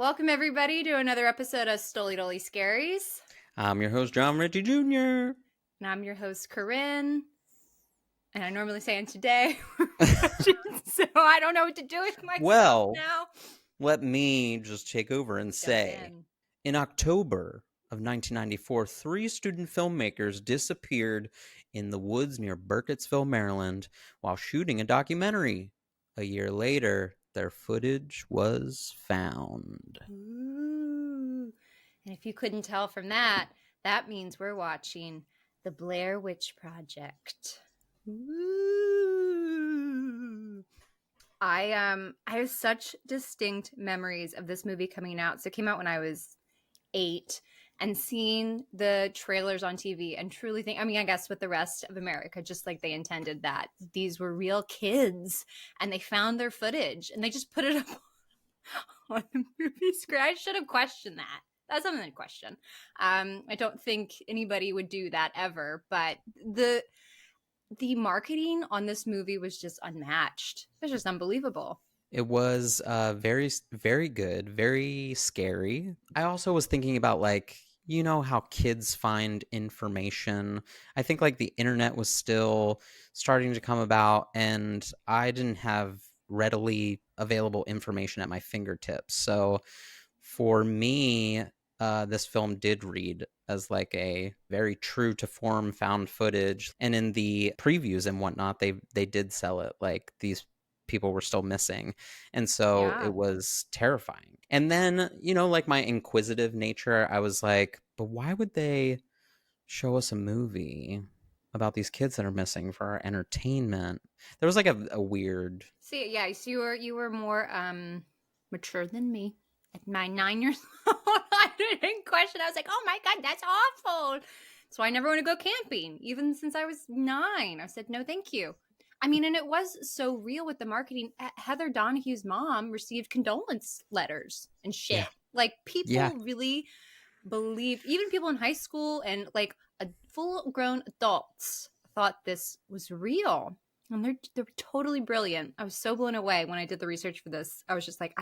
Welcome, everybody, to another episode of Stoli Doli Scaries. I'm your host, John Ritchie Jr. And I'm your host, Kyryn. And I normally say, and today, so I don't know what to do with myself now. Let me just take over and say, in October of 1994, 3 student filmmakers disappeared in the woods near Burkittsville, Maryland, while shooting a documentary. A year later, their footage was found. Ooh. And if you couldn't tell from that, that means we're watching the Blair Witch Project. Ooh. I have such distinct memories of this movie coming out. So it came out when I was 8, and seeing the trailers on TV and truly think, I guess with the rest of America, just like they intended that these were real kids and they found their footage and they just put it up on the movie screen. I should have questioned that. That's something to question. I don't think anybody would do that ever, but the marketing on this movie was just unmatched. It was just unbelievable. It was very, very good, very scary. I also was thinking about, like, you know how kids find information. I think, like, the internet was still starting to come about, and I didn't have readily available information at my fingertips. So for me, this film did read as like a very true to form found footage. And in the previews and whatnot, they did sell it like these people were still missing. And so it was terrifying. And then, you know, like my inquisitive nature, I was like, but why would they show us a movie about these kids that are missing for our entertainment? There was like a weird... See, yeah, so you were more mature than me. At my 9 years old, I didn't question. I was like, oh my God, that's awful. So I never want to go camping, even since I was 9. I said, no, thank you. I mean, and it was so real with the marketing. Heather Donahue's mom received condolence letters and shit. Yeah. Like, people really believed, even people in high school and like full-grown adults thought this was real. And they're totally brilliant. I was so blown away when I did the research for this. I was just like,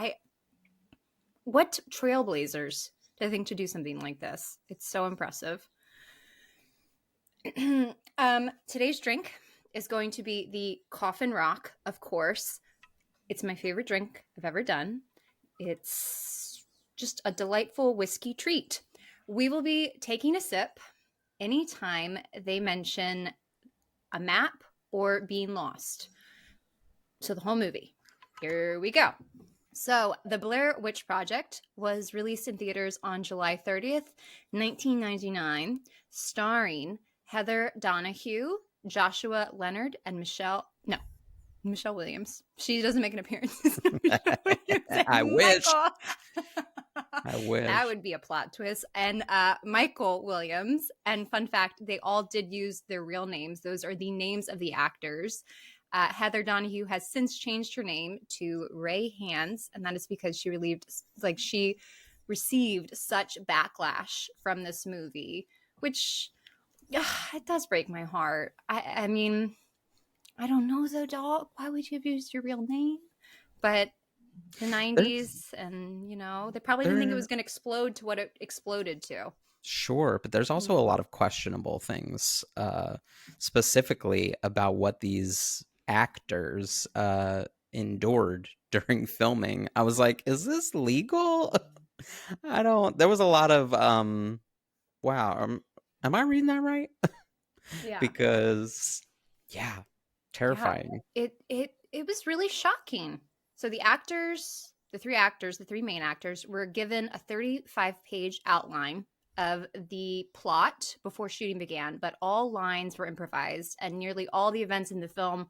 what trailblazers to think to do something like this. It's so impressive. Today's drink is going to be the Coffin Rock, of course. It's my favorite drink I've ever done. It's just a delightful whiskey treat. We will be taking a sip anytime they mention a map or being lost. So the whole movie. Here we go. So, The Blair Witch Project was released in theaters on July 30th, 1999, starring Heather Donahue, Joshua Leonard, and Michelle Williams. She doesn't make an appearance. I wish. I wish. That would be a plot twist. And Michael Williams. And fun fact, they all did use their real names. Those are the names of the actors. Heather Donahue has since changed her name to Ray Hands, and that is because she received such backlash from this movie, which it does break my heart. I mean, I don't know though, dog. Why would you have used your real name? But the 90s, and you know, they probably didn't think it was going to explode to what it exploded to. Sure, but there's also a lot of questionable things, specifically about what these actors endured during filming. I was like, is this legal? There was a lot of wow, am I reading that right? Yeah. Because terrifying. Yeah, it was really shocking. So the three main actors were given a 35-page outline of the plot before shooting began, but all lines were improvised, and nearly all the events in the film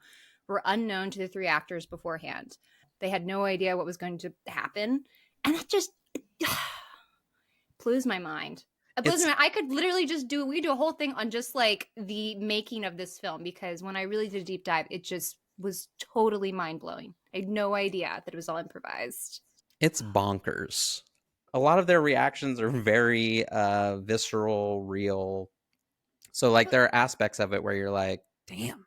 were unknown to the 3 actors beforehand. They had no idea what was going to happen, and that just blows my mind. I could literally we do a whole thing on just like the making of this film, because when I really did a deep dive, it just was totally mind-blowing. I had no idea that it was all improvised. It's bonkers. A lot of their reactions are very visceral, real. So like there are aspects of it where you're like, damn.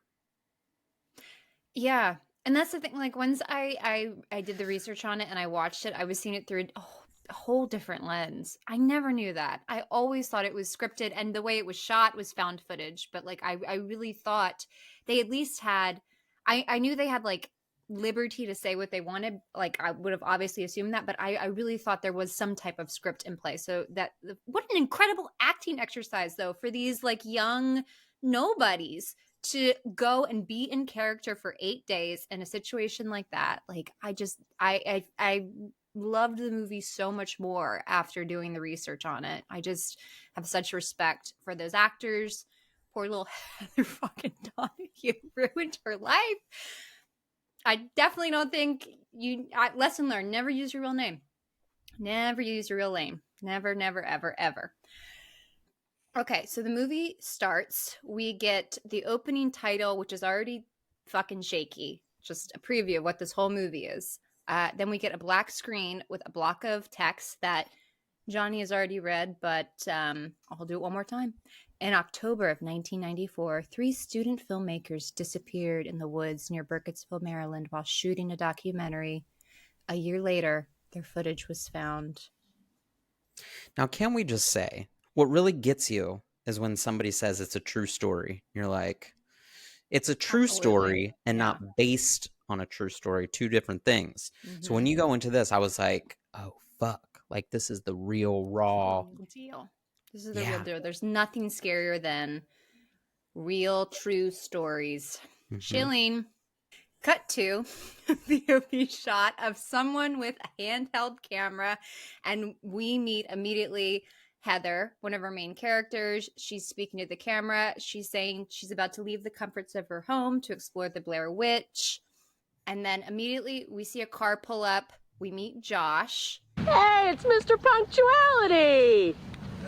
Yeah. And that's the thing, like once I did the research on it and I watched it, I was seeing it through a whole different lens. I never knew that. I always thought it was scripted, and the way it was shot was found footage. But like, I really thought they at least had. I knew they had like liberty to say what they wanted. Like I would have obviously assumed that, but I really thought there was some type of script in play. So that what an incredible acting exercise though for these like young nobodies to go and be in character for 8 days in a situation like that. Like I just I loved the movie so much more after doing the research on it. I just have such respect for those actors. Poor little Heather fucking Donahue ruined her life. I definitely don't think lesson learned, never use your real name. Never use your real name. Never, never, ever, ever. Okay, so the movie starts. We get the opening title, which is already fucking shaky. Just a preview of what this whole movie is. Then we get a black screen with a block of text that Johnny has already read, but I'll do it one more time. In October of 1994, 3 student filmmakers disappeared in the woods near Burkittsville, Maryland, while shooting a documentary. A year later, their footage was found. Now, can we just say what really gets you is when somebody says it's a true story. You're like, it's a true Absolutely. story and Yeah. not based on a true story, two different things. So Mm-hmm. when you go into this, I was like, oh, fuck. Like, this is the real, raw. Real deal. This is the real Yeah. deal. There's nothing scarier than real, true stories. Hmm. Chilling. Cut to POV shot of someone with a handheld camera, and we meet immediately Heather, one of our main characters. She's speaking to the camera. She's saying she's about to leave the comforts of her home to explore the Blair Witch. And then immediately we see a car pull up. We meet Josh. Hey, it's Mr. Punctuality!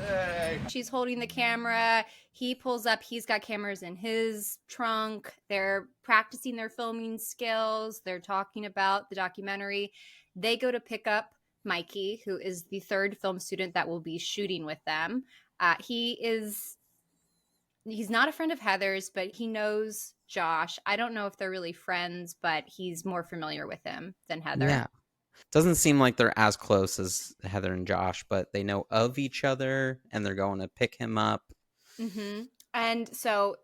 Hey. She's holding the camera. He pulls up. He's got cameras in his trunk. They're practicing their filming skills. They're talking about the documentary. They go to pick up Mikey, who is the 3rd film student that will be shooting with them. He's not a friend of Heather's, but he knows Josh. I don't know if they're really friends, but he's more familiar with him than Heather. Yeah. Doesn't seem like they're as close as Heather and Josh, but they know of each other and they're going to pick him up. Mm-hmm. And so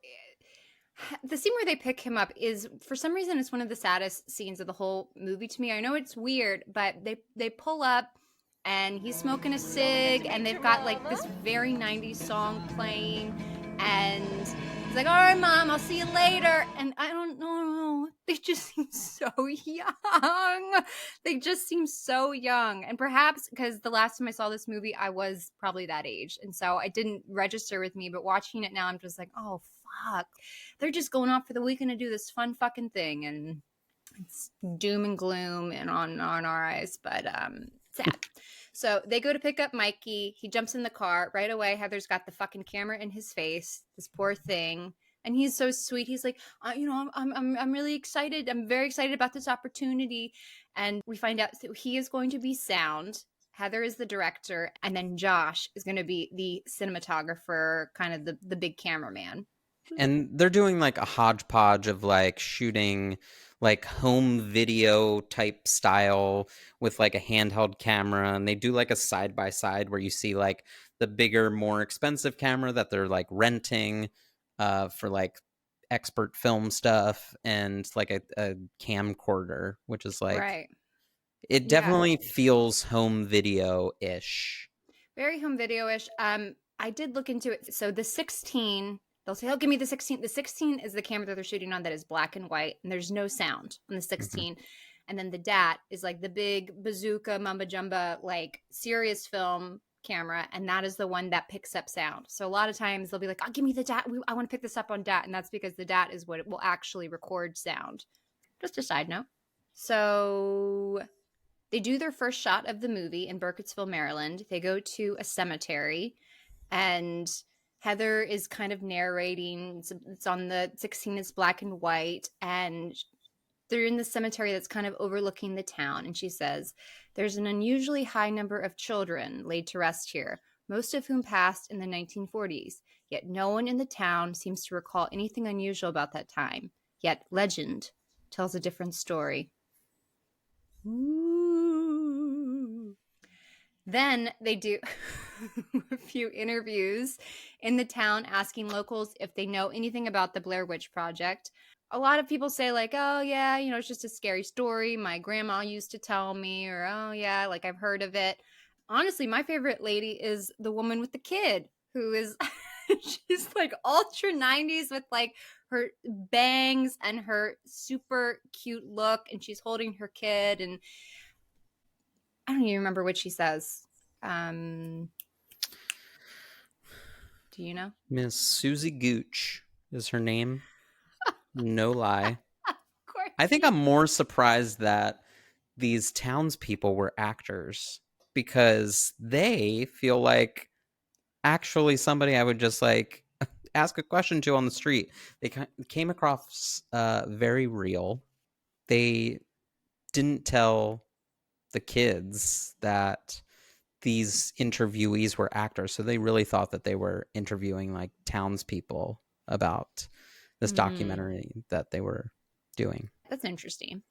the scene where they pick him up is, for some reason, it's one of the saddest scenes of the whole movie to me. I know it's weird, but they pull up and he's smoking a cig and they've got like this very 90s song playing, and he's like, all right, Mom, I'll see you later. And I don't know, they just seem so young. They just seem so young. And perhaps because the last time I saw this movie, I was probably that age, and so I didn't register with me. But watching it now, I'm just like, oh fuck, they're just going off for the weekend to do this fun fucking thing, and it's doom and gloom and on our eyes, but sad. So they go to pick up Mikey. He jumps in the car right away. Heather's got the fucking camera in his face. This poor thing. And he's so sweet. He's like, I'm really excited. I'm very excited about this opportunity. And we find out that he is going to be sound. Heather is the director, and then Josh is going to be the cinematographer, kind of the big cameraman. And they're doing like a hodgepodge of like shooting like home video type style with like a handheld camera, and they do like a side by side where you see like the bigger, more expensive camera that they're like renting for like expert film stuff, and like a camcorder, which is like, Right. it Yeah. definitely feels home video ish. Very home video-ish. I did look into it. So the 16, they'll say, "Oh, give me the 16." The 16 is the camera that they're shooting on that is black and white, and there's no sound on the Hmm. 16. And then the DAT is like the big bazooka, mumba jumba, like serious film camera, and that is the one that picks up sound. So a lot of times they'll be like, "Oh, give me the DAT. I want to pick this up on DAT," and that's because the DAT is what will actually record sound. Just a side note. So they do their first shot of the movie in Burkittsville, Maryland. They go to a cemetery, and Heather is kind of narrating. It's on the 16, it's black and white, and they're in the cemetery that's kind of overlooking the town. And she says, "There's an unusually high number of children laid to rest here, most of whom passed in the 1940s. Yet no one in the town seems to recall anything unusual about that time. Yet legend tells a different story." Ooh. Then they do a few interviews in the town asking locals if they know anything about the Blair Witch Project. A lot of people say, like, oh, yeah, it's just a scary story my grandma used to tell me, or oh, yeah, like I've heard of it. Honestly, my favorite lady is the woman with the kid who is, she's like ultra 90s with like her bangs and her super cute look, and she's holding her kid, and I don't even remember what she says. Do you know? Miss Susie Gooch is her name. No lie. Of course. I think I'm more surprised that these townspeople were actors because they feel like actually somebody I would just like ask a question to on the street. They came across very real. They didn't tell the kids that these interviewees were actors, so they really thought that they were interviewing like townspeople about this documentary that they were doing. That's interesting.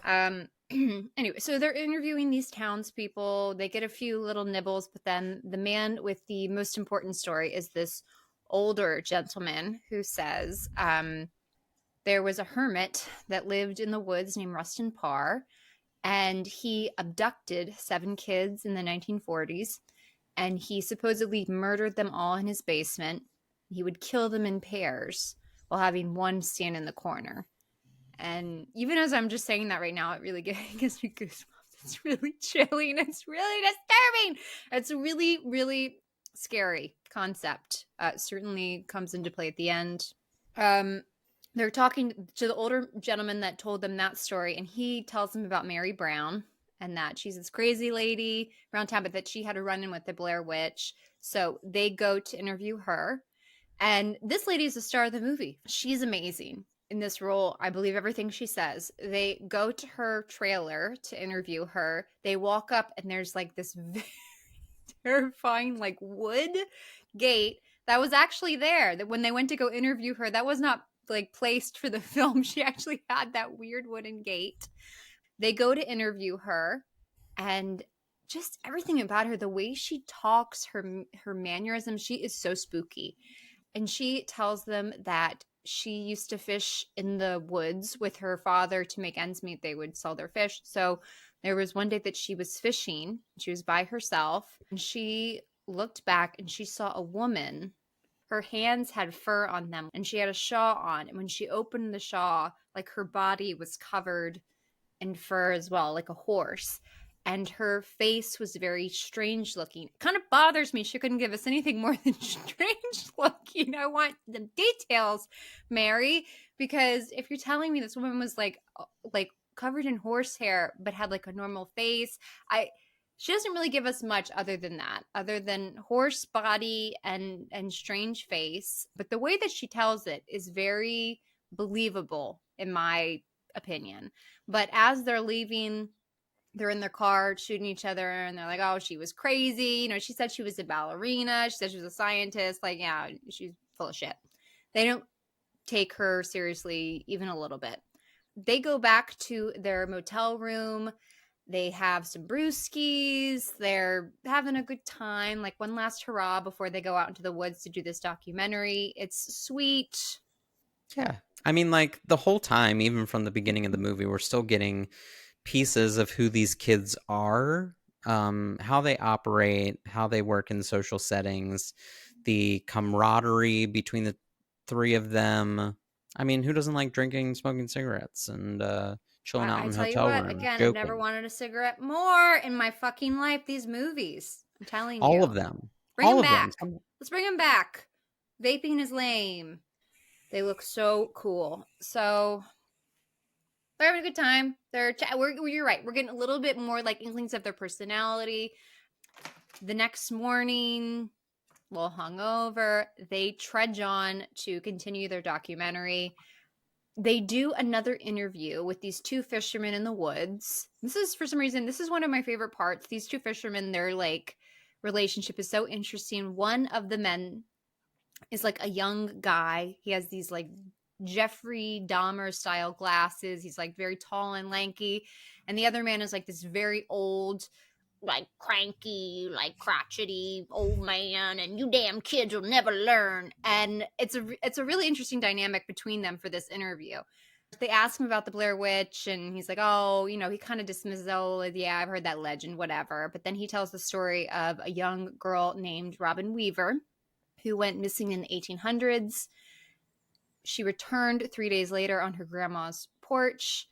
Anyway, so they're interviewing these townspeople. They get a few little nibbles, but then the man with the most important story is this older gentleman who says there was a hermit that lived in the woods named Rustin Parr, and he abducted 7 kids in the 1940s, and he supposedly murdered them all in his basement. He would kill them in pairs while having one stand in the corner. And even as I'm just saying that right now, it really gives me goosebumps. It's really chilling. It's really disturbing. It's a really, really scary concept. Certainly comes into play at the end. They're talking to the older gentleman that told them that story, and he tells them about Mary Brown and that she's this crazy lady around town, but that she had a run-in with the Blair Witch. So they go to interview her. And this lady is the star of the movie. She's amazing in this role. I believe everything she says. They go to her trailer to interview her. They walk up, and there's like this very terrifying like wood gate that was actually there. That when they went to go interview her, that was not like placed for the film. She actually had that weird wooden gate. They go to interview her, and just everything about her, the way she talks, her mannerisms, she is so spooky. And she tells them that she used to fish in the woods with her father to make ends meet. They would sell their fish. So there was one day that she was fishing. She was by herself, and she looked back and she saw a woman. Her hands had fur on them, and she had a shawl on. And when she opened the shawl, like her body was covered in fur as well, like a horse. And her face was very strange looking. It kind of bothers me she couldn't give us anything more than strange looking. I want the details, Mary, because if you're telling me this woman was like covered in horsehair but had like a normal face, she doesn't really give us much other than that, other than horse body and strange face. But the way that she tells it is very believable, in my opinion. But as they're leaving, they're in their car shooting each other, and they're like, oh, she was crazy. She said she was a ballerina. She said she was a scientist. Like, yeah, she's full of shit. They don't take her seriously even a little bit. They go back to their motel room. They have some brewskis. They're having a good time, like one last hurrah before they go out into the woods to do this documentary. It's sweet. Yeah. I mean, like the whole time, even from the beginning of the movie, we're still getting pieces of who these kids are, how they operate, how they work in social settings, the camaraderie between the 3 of them. I mean, who doesn't like drinking, smoking cigarettes, and chilling out in hotel rooms? Again, joking. I've never wanted a cigarette more in my fucking life. These movies, I'm telling you, all of them. Bring all them of back. them. Let's bring them back. Vaping is lame. They look so cool. So they're having a good time. You're right. We're getting a little bit more like inklings of their personality. The next morning, a little hungover, they trudge on to continue their documentary. They do another interview with these 2 fishermen in the woods. This is, for some reason, this is one of my favorite parts. These 2 fishermen, their like relationship is so interesting. One of the men is like a young guy. He has these like Jeffrey Dahmer style glasses. He's like very tall and lanky. And the other man is like this very old, like cranky, like crotchety old man, and you damn kids will never learn. And it's a really interesting dynamic between them for this interview. They ask him about the Blair Witch, and he's like, oh, he kind of dismisses, oh, yeah, I've heard that legend, whatever. But then he tells the story of a young girl named Robin Weaver who went missing in the 1800s. She returned 3 days later on her grandma's porch,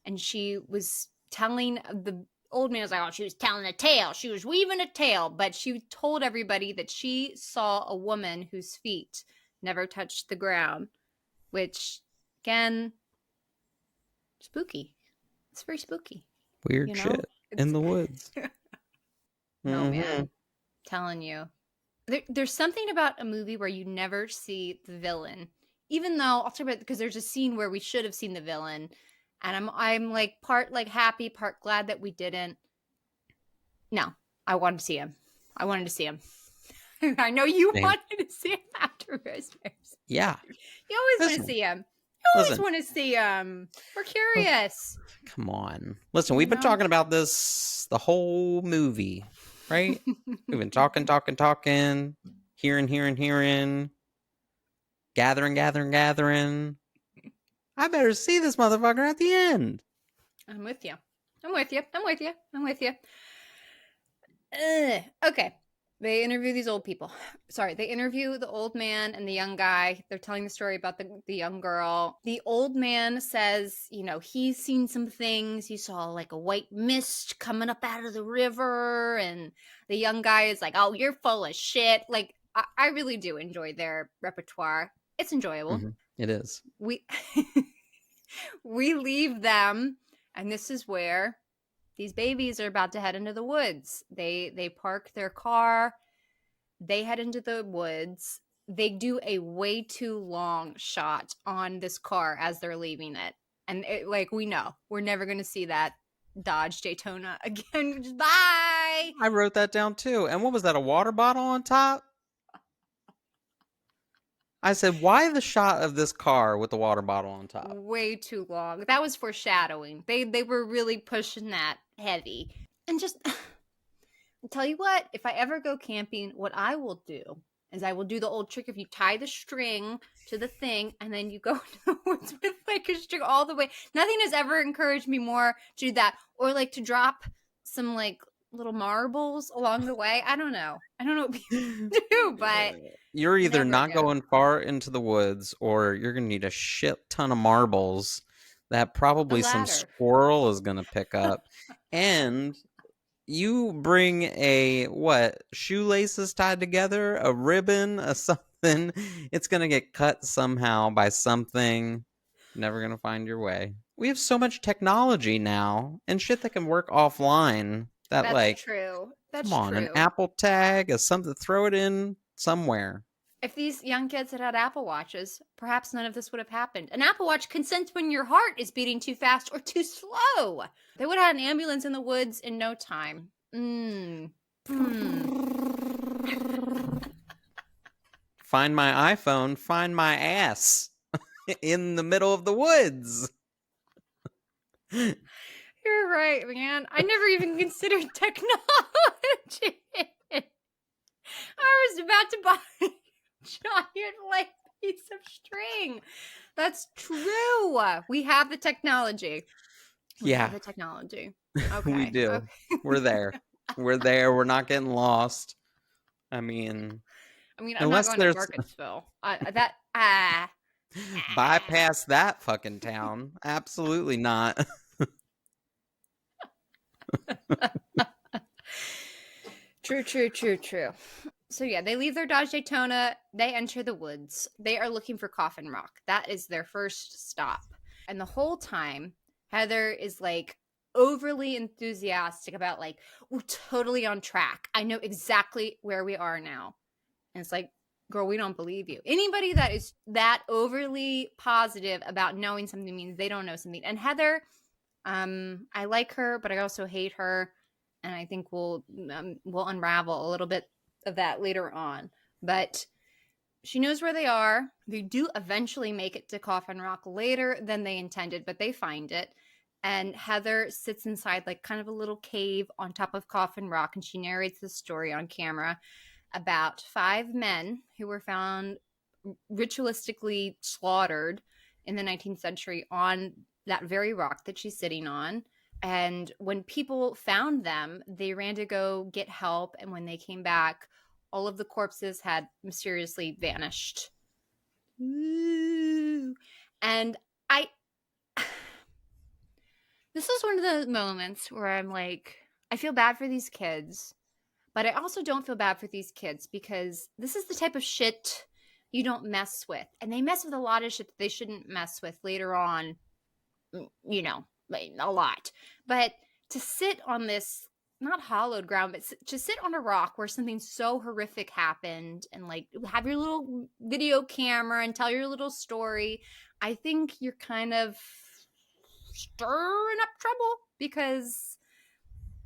and she was telling the old man, was like, oh, she was telling a tale. She was weaving a tale, but she told everybody that she saw a woman whose feet never touched the ground, which, again, spooky. It's very spooky. Weird shit in the woods. No, man. Telling you. There's something about a movie where you never see the villain. Even though, I'll talk about it because there's a scene where we should have seen the villain. And I'm like part like happy, part glad that we didn't. No, I wanted to see him. I wanted to see him. I know you wanted to see him after Rosemary's. Yeah. You always want to see him. You always want to see him. We're curious. Come on. Listen, we've been talking about this the whole movie, right? We've been talking, hearing, gathering. I better see this motherfucker at the end. I'm with you. Okay. They interview these old people. Sorry, they interview the old man and the young guy. They're telling the story about the young girl. The old man says, he's seen some things. He saw like a white mist coming up out of the river. And the young guy is like, oh, you're full of shit. Like, I really do enjoy their repertoire. It's enjoyable. Mm-hmm. It is. We leave them, and this is where these babies are about to head into the woods. They park their car. They head into the woods. They do a way too long shot on this car as they're leaving it. And we know we're never going to see that Dodge Daytona again. Just bye. I wrote that down too. And what was that, a water bottle on top? I said, why the shot of this car with the water bottle on top? Way too long. That was foreshadowing. They were really pushing that heavy. And just, I'll tell you what, if I ever go camping, what I will do is I will do the old trick if you tie the string to the thing and then you go into the woods with like a string all the way. Nothing has ever encouraged me more to do that. Or like to drop some like little marbles along the way. I don't know what people do, but you're either not going far into the woods or you're going to need a shit ton of marbles that probably some squirrel is going to pick up. And you bring shoelaces tied together, a ribbon, something. It's going to get cut somehow by something. Never going to find your way. We have so much technology now and shit that can work offline. That's true. Come on, an Apple tag, something, throw it in somewhere. If these young kids had Apple Watches, perhaps none of this would have happened. An Apple Watch can sense when your heart is beating too fast or too slow. They would have had an ambulance in the woods in no time. Find my iPhone, find my ass in the middle of the woods. You're right, man. I never even considered technology. I was about to buy a giant like piece of string. That's true. We have the technology. We have the technology. Okay. We do. Okay. We're there. We're not getting lost. I mean, I'm not going to Burkittsville. Bypass that fucking town. Absolutely not. True. So yeah, they leave their Dodge Daytona. They enter the woods. They are looking for Coffin Rock. That is their first stop. And the whole time, Heather is like overly enthusiastic about like, we're totally on track. I know exactly where we are now. And it's like, girl, we don't believe you. Anybody that is that overly positive about knowing something means they don't know something. And Heather, I like her, but I also hate her. And I think we'll unravel a little bit of that later on. But she knows where they are. They do eventually make it to Coffin Rock later than they intended, but they find it. And Heather sits inside like kind of a little cave on top of Coffin Rock, and she narrates the story on camera about 5 men who were found ritualistically slaughtered in the 19th century on that very rock that she's sitting on. And when people found them, they ran to go get help. And when they came back, all of the corpses had mysteriously vanished. Ooh. And I, this is one of the moments where I'm like, I feel bad for these kids, but I also don't feel bad for these kids because this is the type of shit you don't mess with. And they mess with a lot of shit that they shouldn't mess with later on, you know, like a lot. But to sit on this, not hallowed ground, but to sit on a rock where something so horrific happened and like have your little video camera and tell your little story, I think you're kind of stirring up trouble because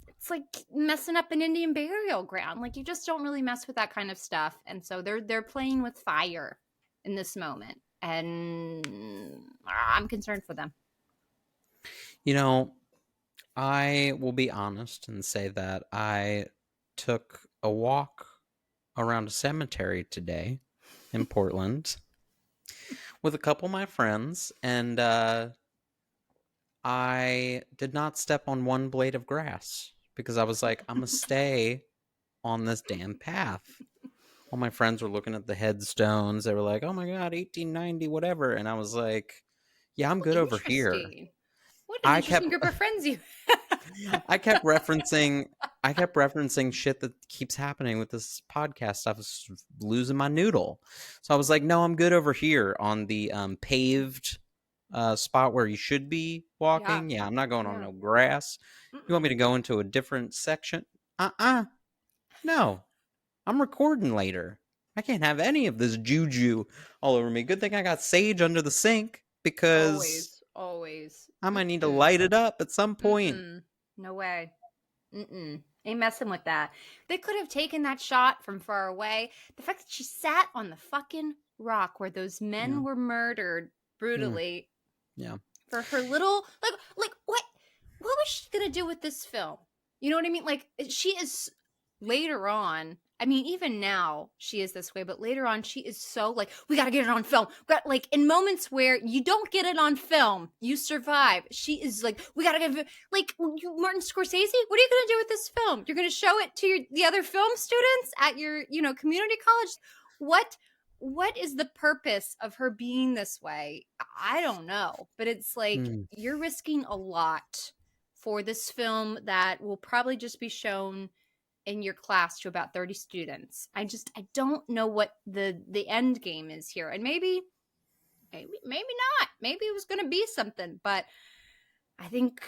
it's like messing up an Indian burial ground. Like you just don't really mess with that kind of stuff. And so they're playing with fire in this moment. And I'm concerned for them. You know, I will be honest and say that I took a walk around a cemetery today in Portland with a couple of my friends, and I did not step on one blade of grass because I was like, I'm going to stay on this damn path. All my friends were looking at the headstones. They were like, oh my God, 1890, whatever. And I was like, yeah, I'm good over here. What an interesting group of friends you have. I kept referencing shit that keeps happening with this podcast. I was losing my noodle. So I was like, no, I'm good over here on the paved spot where you should be walking. Yeah, I'm not going on no grass. You want me to go into a different section? No. I'm recording later. I can't have any of this juju all over me. Good thing I got sage under the sink because always. I might need to light it up at some point. No way. Ain't messing with that. They could have taken that shot from far away. The fact that she sat on the fucking rock where those men were murdered brutally. Yeah. For her little like what was she gonna do with this film? You know what I mean? Like she is later on. I mean, even now she is this way, but later on she is so like, we gotta get it on film. We got like in moments where you don't get it on film, you survive. She is like, we gotta get like Martin Scorsese. What are you gonna do with this film? You're gonna show it to the other film students at your community college? What is the purpose of her being this way? I don't know, but it's like you're risking a lot for this film that will probably just be shown in your class to about 30 students. I don't know what the end game is here. And maybe not. Maybe it was going to be something, but I think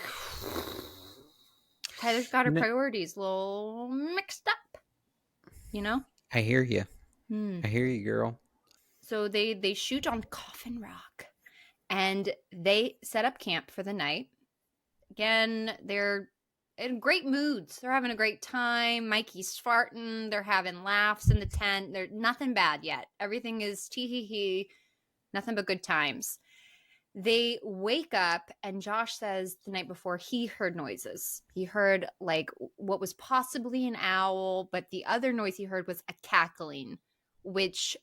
Tyler's got her priorities a little mixed up, I hear you. I hear you, girl. So they shoot on Coffin Rock and they set up camp for the night. Again, they're in great moods. They're having a great time. Mikey's farting. They're having laughs in the tent. They're nothing bad yet. Everything is tee-hee-hee. Nothing but good times. They wake up and Josh says the night before he heard noises. He heard like what was possibly an owl, but the other noise he heard was a cackling, which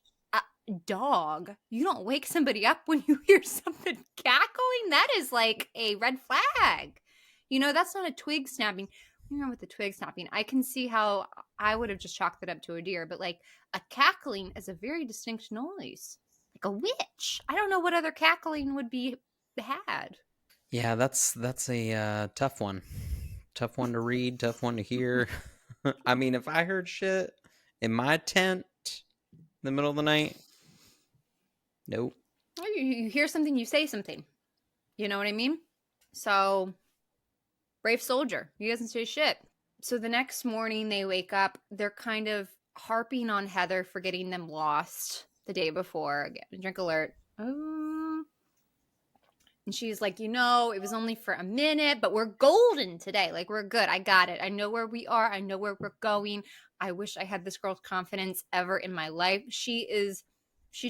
dog, you don't wake somebody up when you hear something cackling. That is like a red flag. That's not a twig snapping. With the twig snapping, I can see how I would have just chalked it up to a deer, but like a cackling is a very distinct noise, like a witch. I don't know what other cackling would be had. Yeah, that's a tough one. Tough one to read, tough one to hear. I mean, if I heard shit in my tent in the middle of the night, nope. You hear something, you say something. You know what I mean? So, brave soldier. He doesn't say shit. So the next morning they wake up. They're kind of harping on Heather for getting them lost the day before. Again, drink alert. And she's like, it was only for a minute, but we're golden today. Like, we're good. I got it. I know where we are. I know where we're going. I wish I had this girl's confidence ever in my life. She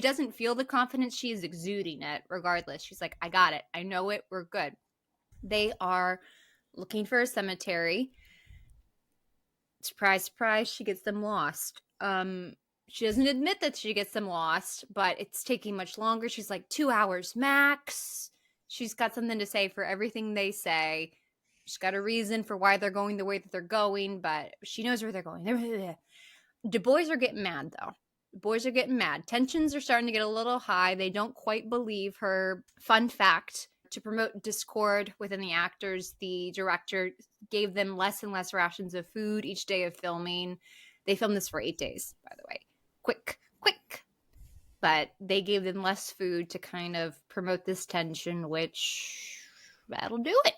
doesn't feel the confidence. She is exuding it regardless. She's like, I got it. I know it. We're good. They are looking for a cemetery. Surprise, surprise, she gets them lost. She doesn't admit that she gets them lost, but it's taking much longer. She's like 2 hours max. She's got something to say for everything they say. She's got a reason for why they're going the way that they're going, but she knows where they're going. The boys are getting mad, though. The boys are getting mad. Tensions are starting to get a little high. They don't quite believe her. Fun fact, to promote discord within the actors, the director gave them less and less rations of food each day of filming. They filmed this for 8 days, by the way. Quick. But they gave them less food to kind of promote this tension, which that'll do it.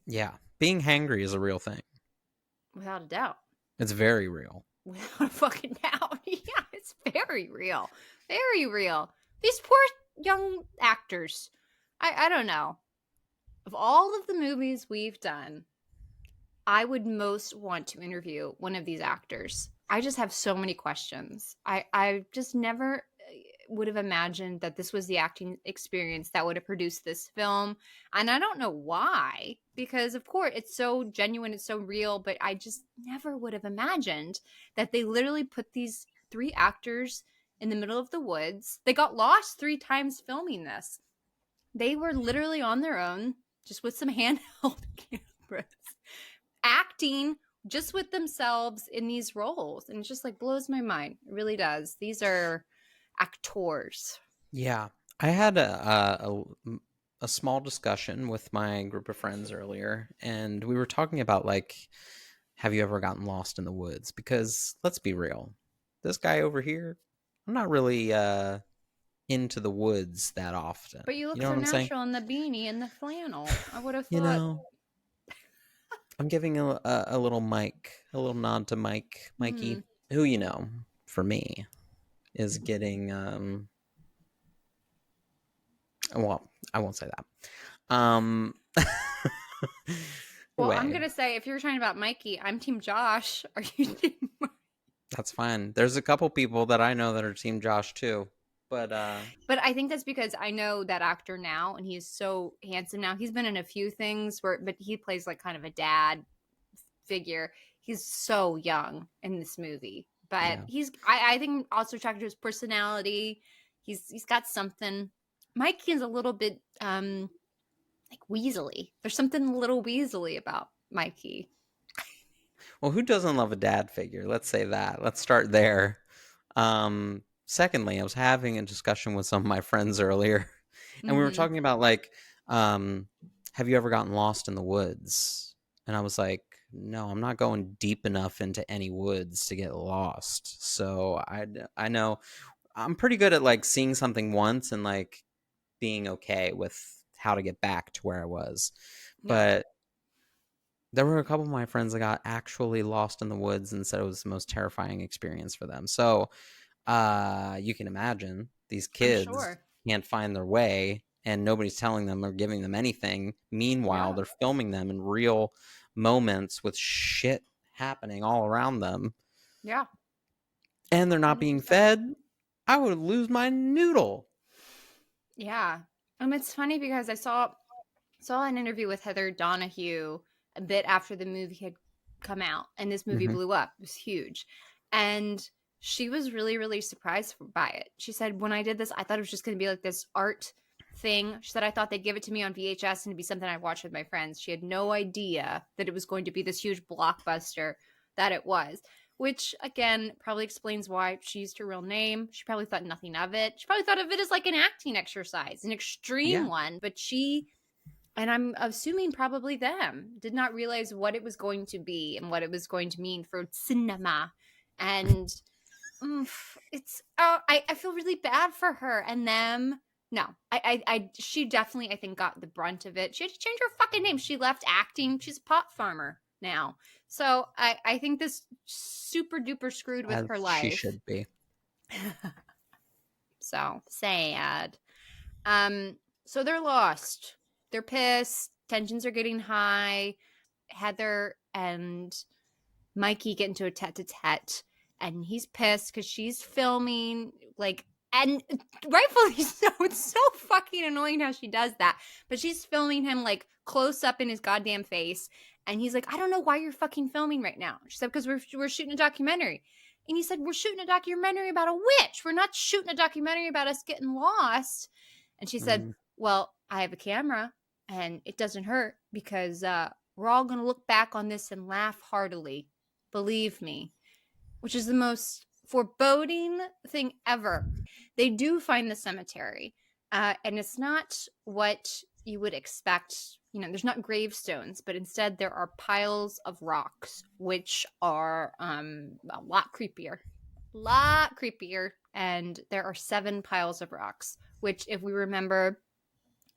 Yeah. Being hangry is a real thing. Without a doubt. It's very real. Without a fucking doubt. Yeah, it's very real. Very real. These poor young actors. I don't know. Of all of the movies we've done, I would most want to interview one of these actors. I just have so many questions. I just never would have imagined that this was the acting experience that would have produced this film. And I don't know why, because of course it's so genuine, it's so real, but I just never would have imagined that they literally put these 3 actors in the middle of the woods. They got lost 3 times filming this. They were literally on their own, just with some handheld cameras, acting just with themselves in these roles. And it just like blows my mind. It really does. These are actors. Yeah. I had a small discussion with my group of friends earlier, and we were talking about, like, have you ever gotten lost in the woods? Because let's be real. This guy over here, I'm not really into the woods that often. But you look know so what I'm saying? natural in the beanie and the flannel. I would have thought. You know, I'm giving a little nod to Mikey, who, you know, for me, is getting, well, I won't say that. Well, I'm going to say, if you're talking about Mikey, I'm Team Josh. Are you Team Mikey? That's fine. There's a couple people that I know that are Team Josh, too. But I think that's because I know that actor now, and he is so handsome now. He's been in a few things, but he plays like kind of a dad figure. He's so young in this movie. But yeah. I think also attracted to his personality. He's got something. Mikey is a little bit like weaselly. There's something a little weaselly about Mikey. Well, who doesn't love a dad figure? Let's say that. Let's start there. Secondly, I was having a discussion with some of my friends earlier, and we were talking about, like, have you ever gotten lost in the woods? And I was like, no, I'm not going deep enough into any woods to get lost. So I know I'm pretty good at, like, seeing something once and, like, being okay with how to get back to where I was. Yeah. But there were a couple of my friends that got actually lost in the woods and said it was the most terrifying experience for them. So you can imagine these kids can't find their way and nobody's telling them or giving them anything. Meanwhile, they're filming them in real moments with shit happening all around them. Yeah. And they're not being fed. I would lose my noodle. Yeah. It's funny because I saw an interview with Heather Donahue a bit after the movie had come out, and this movie blew up. It was huge. And she was really, really surprised by it. She said, when I did this, I thought it was just going to be like this art thing. She said, I thought they'd give it to me on VHS and it'd be something I'd watch with my friends. She had no idea that it was going to be this huge blockbuster that it was, which, again, probably explains why she used her real name. She probably thought nothing of it. She probably thought of it as like an acting exercise, an extreme one. But she, and I'm assuming probably them, did not realize what it was going to be and what it was going to mean for cinema. And it's I feel really bad for her and them. No, she definitely, I think, got the brunt of it. She had to change her fucking name. She left acting. She's a pot farmer now. So I think this super duper screwed with her life. She should be. So sad. So they're lost. They're pissed. Tensions are getting high. Heather and Mikey get into a tete-a-tete. And he's pissed because she's filming, like, And rightfully so. It's so fucking annoying how she does that. But she's filming him like close up in his goddamn face. And he's like, I don't know why you're fucking filming right now. She said, because we're shooting a documentary. And he said, we're shooting a documentary about a witch. We're not shooting a documentary about us getting lost. And she said, well, I have a camera and it doesn't hurt because we're all going to look back on this and laugh heartily. Believe me. Which is the most foreboding thing ever. They do find the cemetery, and it's not what you would expect. You know, there's not gravestones, but instead there are piles of rocks, which are a lot creepier. And there are 7 piles of rocks, which, if we remember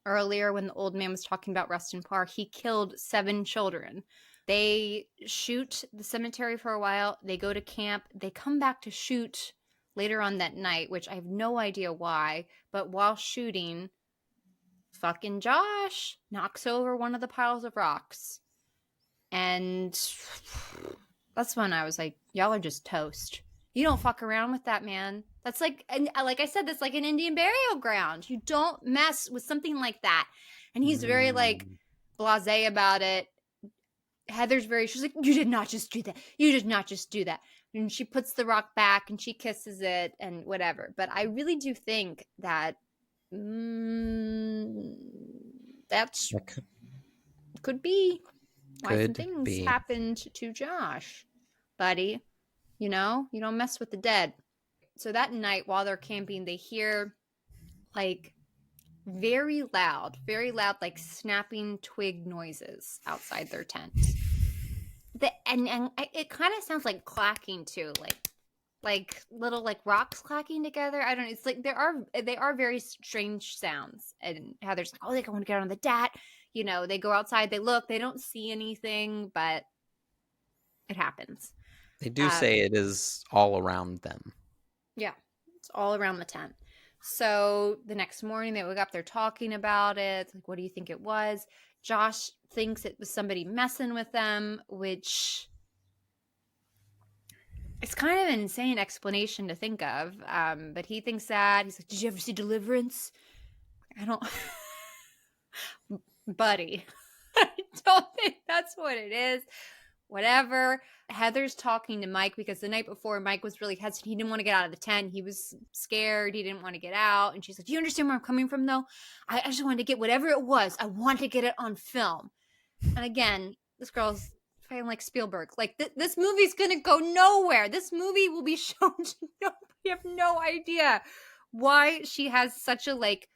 earlier when the old man was talking about Rustin Park, he killed 7 children. They shoot the cemetery for a while. They go to camp. They come back to shoot later on that night, which I have no idea why. But while shooting, fucking Josh knocks over one of the piles of rocks. And that's when I was like, y'all are just toast. You don't fuck around with that, man. That's like, and like I said, that's like an Indian burial ground. You don't mess with something like that. And he's very like blasé about it. Heather's she's like, you did not just do that. You did not just do that. And she puts the rock back and she kisses it and whatever. But I really do think that that's could be why some things happened to Josh, buddy. You know, you don't mess with the dead. So that night while they're camping, they hear like very loud, like snapping twig noises outside their tent. And it kind of sounds like clacking too, like little like rocks clacking together. I don't know. It's like they are very strange sounds. And Heather's like, oh, they want to get on the dat. You know, they go outside, they look, they don't see anything, but it happens. They do say it is all around them. Yeah, it's all around the tent. So the next morning they wake up, they're talking about it. Like, what do you think it was? Josh thinks it was somebody messing with them, which it's kind of an insane explanation to think of. But he thinks that. He's like, did you ever see Deliverance? I don't... Buddy, I don't think that's what it is. Whatever. Heather's talking to Mike because the night before Mike was really hesitant. He didn't want to get out of the tent. He was scared. He didn't want to get out. And she's like, do you understand where I'm coming from though? I just wanted to get whatever it was. I want to get it on film. And again, this girl's feeling like Spielberg. Like this movie's going to go nowhere. This movie will be shown to nobody. I have no idea why she has such a like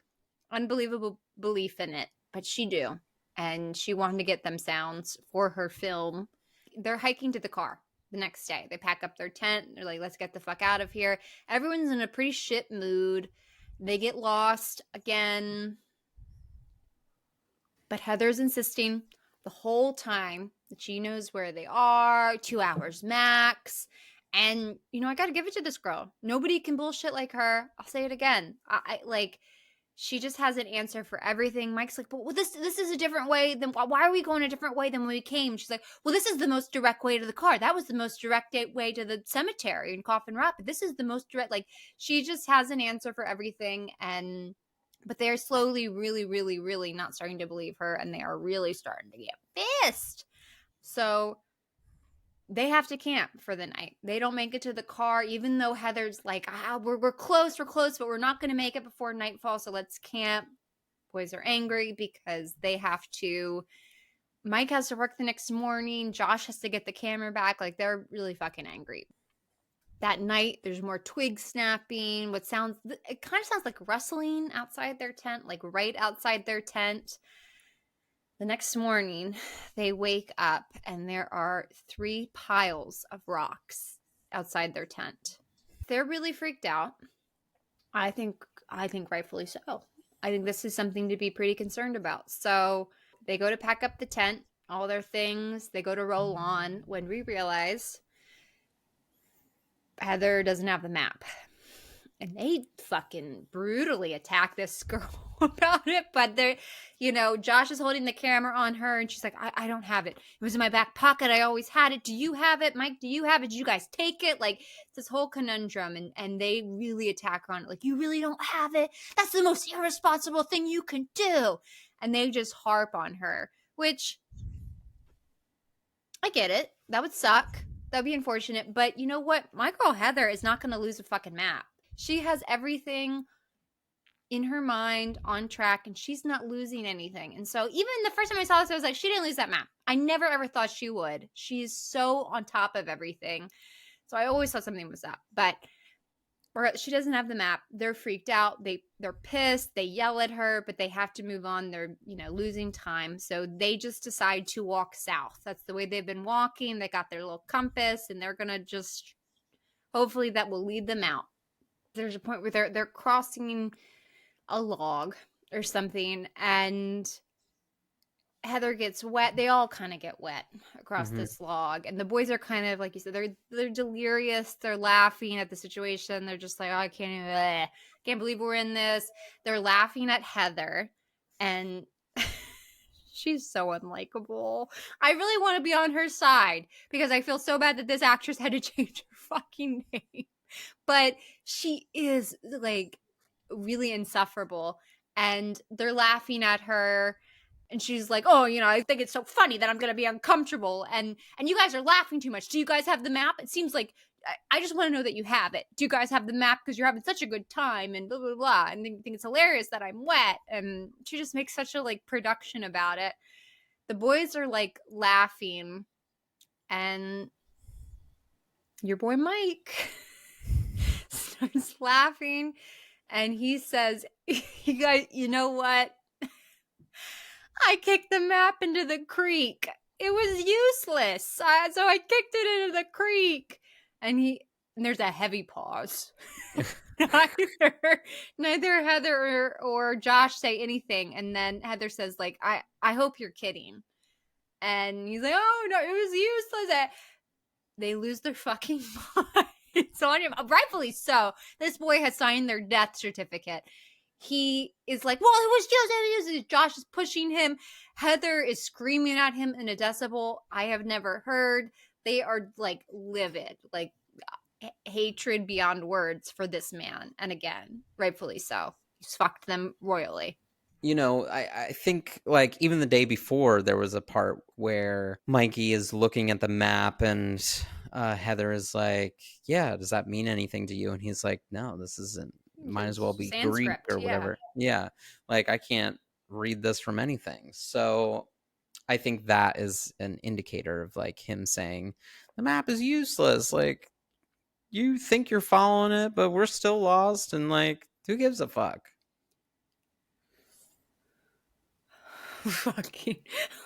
unbelievable belief in it. But she do. And she wanted to get them sounds for her film. They're hiking to the car the next day. They pack up their tent. They're like, let's get the fuck out of here. Everyone's in a pretty shit mood. They get lost again. But Heather's insisting the whole time that she knows where they are. 2 hours max. And, you know, I got to give it to this girl. Nobody can bullshit like her. I'll say it again. I like... She just has an answer for everything. Mike's like, but well, this is a different way than, why are we going a different way than when we came? She's like, well, this is the most direct way to the car. That was the most direct way to the cemetery in Coffin Rapid. This is the most direct, like, she just has an answer for everything. But they're slowly really, really, really not starting to believe her. And they are really starting to get pissed. So they have to camp for the night. They don't make it to the car, even though Heather's like, we're close, but we're not going to make it before nightfall, so let's camp. Boys are angry because they have to. Mike has to work the next morning. Josh has to get the camera back. Like, they're really fucking angry. That night, there's more twig snapping. It kind of sounds like rustling outside their tent, like right outside their tent. The next morning, they wake up and there are 3 piles of rocks outside their tent. They're really freaked out. I think rightfully so. I think this is something to be pretty concerned about. So they go to pack up the tent, all their things. They go to roll on when we realize Heather doesn't have the map. And they fucking brutally attack this girl. about it, but they're, Josh is holding the camera on her and she's like, I don't have it. It was in my back pocket. I always had it. Do you have it? Mike, do you have it? Did you guys take it? Like, it's this whole conundrum, and they really attack her on it. Like, you really don't have it? That's the most irresponsible thing you can do. And they just harp on her, which I get it. That would suck. That'd be unfortunate. But you know what? My girl Heather is not going to lose a fucking map. She has everything in her mind on track, and she's not losing anything. And so even the first time I saw this, I was like, she didn't lose that map. I never ever thought she would. She's so on top of everything. So I always thought something was up. But she doesn't have the map. They're freaked out. They're pissed. They yell at her, but they have to move on. They're, losing time. So they just decide to walk south. That's the way they've been walking. They got their little compass, and they're going to just, hopefully that will lead them out. There's a point where they're crossing a log or something, and Heather gets wet. They all kind of get wet across this log, and the boys are kind of, like you said, they're delirious. They're laughing at the situation. They're just like, oh, I can't believe we're in this. They're laughing at Heather, and she's so unlikable. I really want to be on her side because I feel so bad that this actress had to change her fucking name, but she is like really insufferable, and they're laughing at her. And she's like, oh, I think it's so funny that I'm going to be uncomfortable. And you guys are laughing too much. Do you guys have the map? It seems like, I just want to know that you have it. Do you guys have the map? Because you're having such a good time and blah, blah, blah. And they think it's hilarious that I'm wet. And she just makes such a production about it. The boys are laughing. And your boy Mike starts laughing. And he says, you guys, you know what? I kicked the map into the creek. It was useless. So I kicked it into the creek. And there's a heavy pause. Neither Heather or Josh say anything. And then Heather says, I hope you're kidding. And he's like, oh, no, it was useless. They lose their fucking minds on him. Rightfully so. This boy has signed their death certificate. He is like, well, it was just. Josh is pushing him. Heather is screaming at him in a decibel I have never heard. They are livid, hatred beyond words for this man. And again, rightfully so. He's fucked them royally. I think even the day before, there was a part where Mikey is looking at the map and Heather is like, yeah, does that mean anything to you? And he's like, no, this isn't. Might as well be Sanskrit, Greek or whatever. Yeah. I can't read this from anything. So I think that is an indicator of him saying the map is useless. You think you're following it, but we're still lost. And who gives a fuck? Fucking,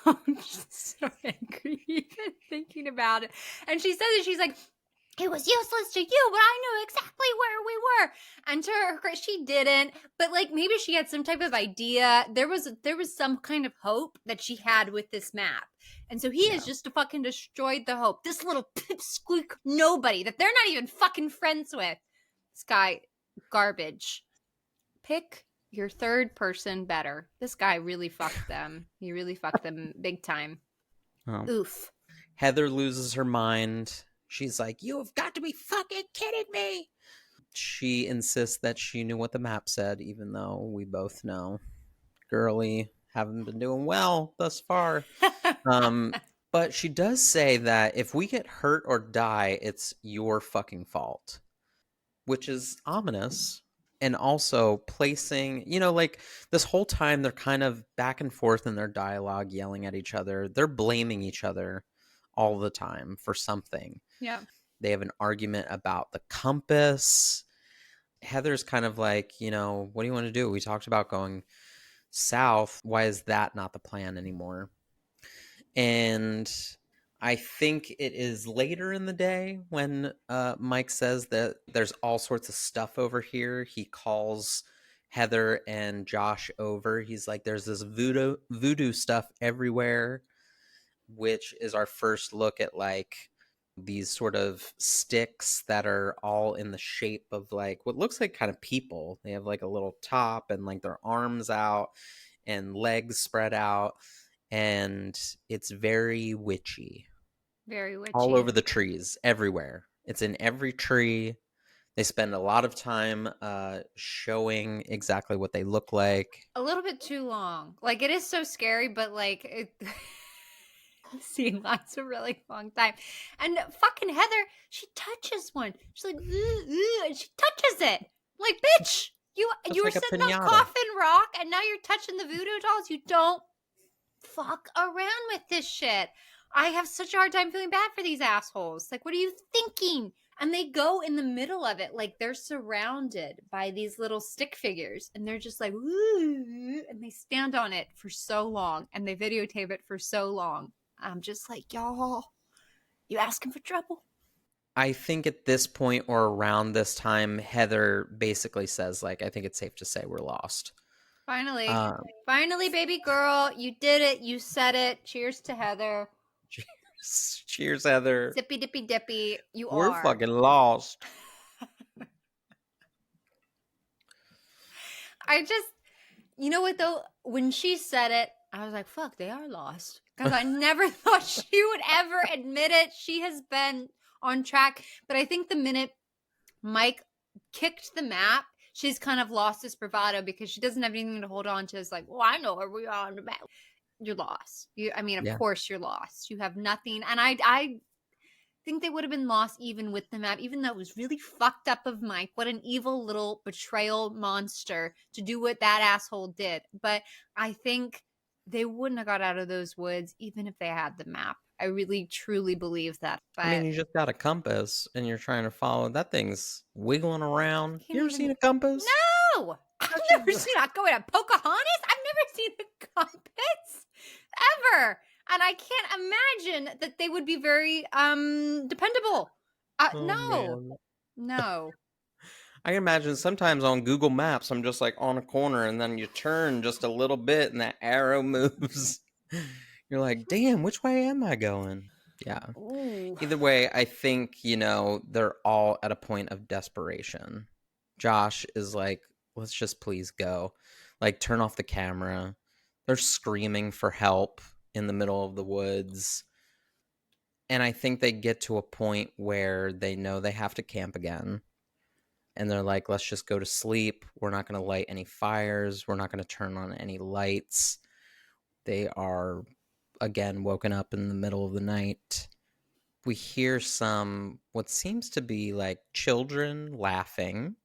I'm just so angry even thinking about it. And she says it, she's like, it was useless to you, but I knew exactly where we were. And to her, she didn't. But maybe she had some type of idea. There was some kind of hope that she had with this map. And so he has just fucking destroyed the hope. This little pipsqueak nobody that they're not even fucking friends with. This guy, garbage. Pick your third person better. This guy really fucked them. He really fucked them big time. Oh. Oof. Heather loses her mind. She's like, you have got to be fucking kidding me. She insists that she knew what the map said, even though we both know girly haven't been doing well thus far. But she does say that if we get hurt or die, it's your fucking fault, which is ominous. And also placing, this whole time they're kind of back and forth in their dialogue, yelling at each other. They're blaming each other all the time for something. Yeah. They have an argument about the compass. Heather's kind of like, what do you want to do? We talked about going south. Why is that not the plan anymore? And I think it is later in the day when Mike says that there's all sorts of stuff over here. He calls Heather and Josh over. He's like, there's this voodoo stuff everywhere, which is our first look at these sort of sticks that are all in the shape of like what looks like kind of people. They have like a little top and like their arms out and legs spread out, and it's very witchy. Very All witchy. over the trees, everywhere. It's in every tree. They spend a lot of time showing exactly what they look like. A little bit too long. Like, it is so scary, but like it seeing lots a really long time. And fucking Heather, she touches one. She's like, and she touches it. Like, bitch, you That's were like a sitting on piñata. Coffin Rock, and now you're touching the voodoo dolls. You don't fuck around with this shit. I have such a hard time feeling bad for these assholes. Like, what are you thinking? And they go in the middle of it, like they're surrounded by these little stick figures, and they're just like, woo, and they stand on it for so long, and they videotape it for so long. I'm just like, y'all, you asking for trouble? I think at this point or around this time, Heather basically says, like, I think it's safe to say we're lost. Finally, finally, baby girl, you did it. You said it. Cheers to Heather. Cheers, Heather. Zippy dippy dippy. We're are fucking lost. I just, you know what though? When she said it, I was like, fuck, they are lost. Because I never thought she would ever admit it. She has been on track. But I think the minute Mike kicked the map, she's kind of lost his bravado because she doesn't have anything to hold on to. It's like, well, I know where we are on the map. You're lost. Of course you're lost. You have nothing. And I think they would have been lost even with the map, even though it was really fucked up of Mike. What an evil little betrayal monster to do what that asshole did. But I think they wouldn't have got out of those woods even if they had the map. I really, truly believe that. But I mean, you just got a compass and you're trying to follow. That thing's wiggling around. You ever seen a compass? No! I've never seen a going to Pocahontas. I've never seen a compass ever. And I can't imagine that they would be very dependable. No. I can imagine sometimes on Google Maps, I'm just like on a corner and then you turn just a little bit and that arrow moves. You're like, damn, which way am I going? Yeah. Ooh. Either way, I think, they're all at a point of desperation. Josh is like, let's just please go. Like, turn off the camera. They're screaming for help in the middle of the woods. And I think they get to a point where they know they have to camp again. And they're like, let's just go to sleep. We're not going to light any fires. We're not going to turn on any lights. They are, again, woken up in the middle of the night. We hear some, what seems to be like children laughing.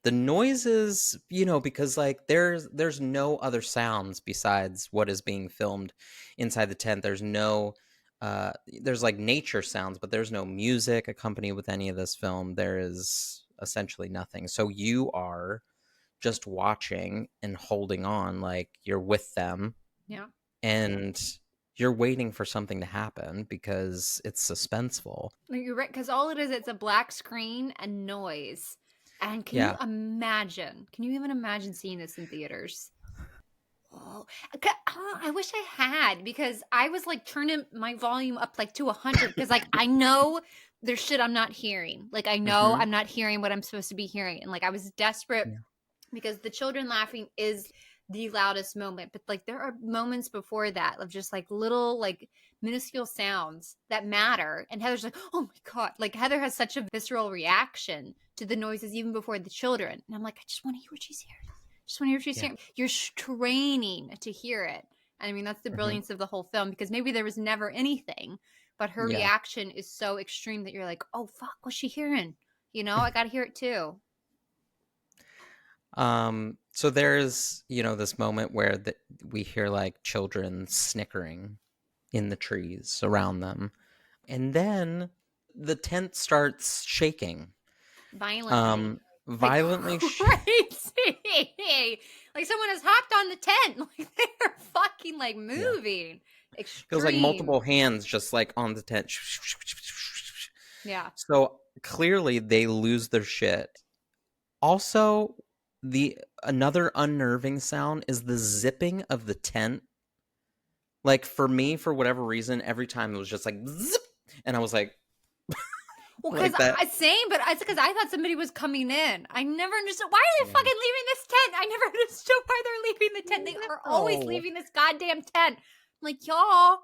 The noises, because like there's no other sounds besides what is being filmed inside the tent. There's no there's like nature sounds, but there's no music accompanied with any of this film. There is essentially nothing. So you are just watching and holding on, like you're with them. Yeah. And you're waiting for something to happen because it's suspenseful. You're right, because all it is, it's a black screen and noise. And can you imagine? Can you even imagine seeing this in theaters? Oh, I wish I had, because I was like turning my volume up like to 100 because like I know there's shit I'm not hearing. Like I know I'm not hearing what I'm supposed to be hearing, and like I was desperate because the children laughing is the loudest moment, but like there are moments before that of just like little like minuscule sounds that matter, and Heather's like, oh my god, like Heather has such a visceral reaction to the noises even before the children, and I'm like, I just want to hear what she's hearing. Just want to hear what she's hearing. You're training to hear it. And I mean, that's the brilliance of the whole film, because maybe there was never anything, but her reaction is so extreme that you're like, oh fuck, what's she hearing? I gotta hear it too. So there's, this moment where we hear like children snickering in the trees around them. And then the tent starts shaking. Violently. Violently. Crazy. Like someone has hopped on the tent. Like they're fucking like moving. Extreme. Feels like multiple hands just like on the tent. Yeah. So clearly they lose their shit. Also, another unnerving sound is the zipping of the tent. Like for me, for whatever reason, every time it was just like zip, and I was like, Well, Like because that. but it's because I thought somebody was coming in. I never understood. Why are they fucking leaving this tent? I never understood why they're leaving the tent. They are always No. leaving this goddamn tent. I'm like, y'all.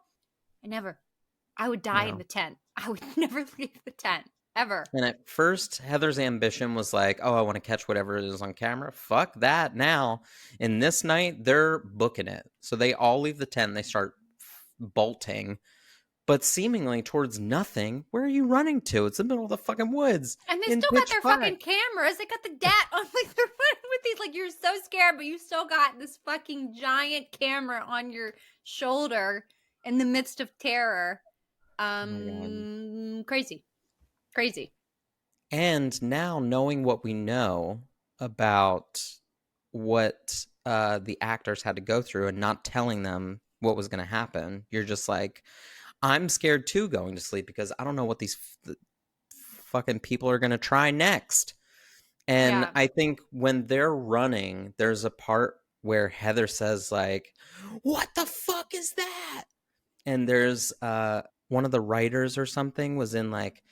I would die in No. the tent. I would never leave the tent. Ever. And at first, Heather's ambition was like, oh, I want to catch whatever it is on camera. Fuck that now. In this night, they're booking it. So they all leave the tent. They start bolting, but seemingly towards nothing. Where are you running to? It's the middle of the fucking woods. And they in still got pitch their black. fucking cameras. They got the dat on, like, they're running with these, like, you're so scared, but you still got this fucking giant camera on your shoulder in the midst of terror. Crazy. And now, knowing what we know about what the actors had to go through and not telling them what was going to happen, you're just like, I'm scared too going to sleep because I don't know what these fucking people are going to try next. And Yeah. I think when they're running, there's a part where Heather says, like, what the fuck is that? And there's one of the writers or something was in like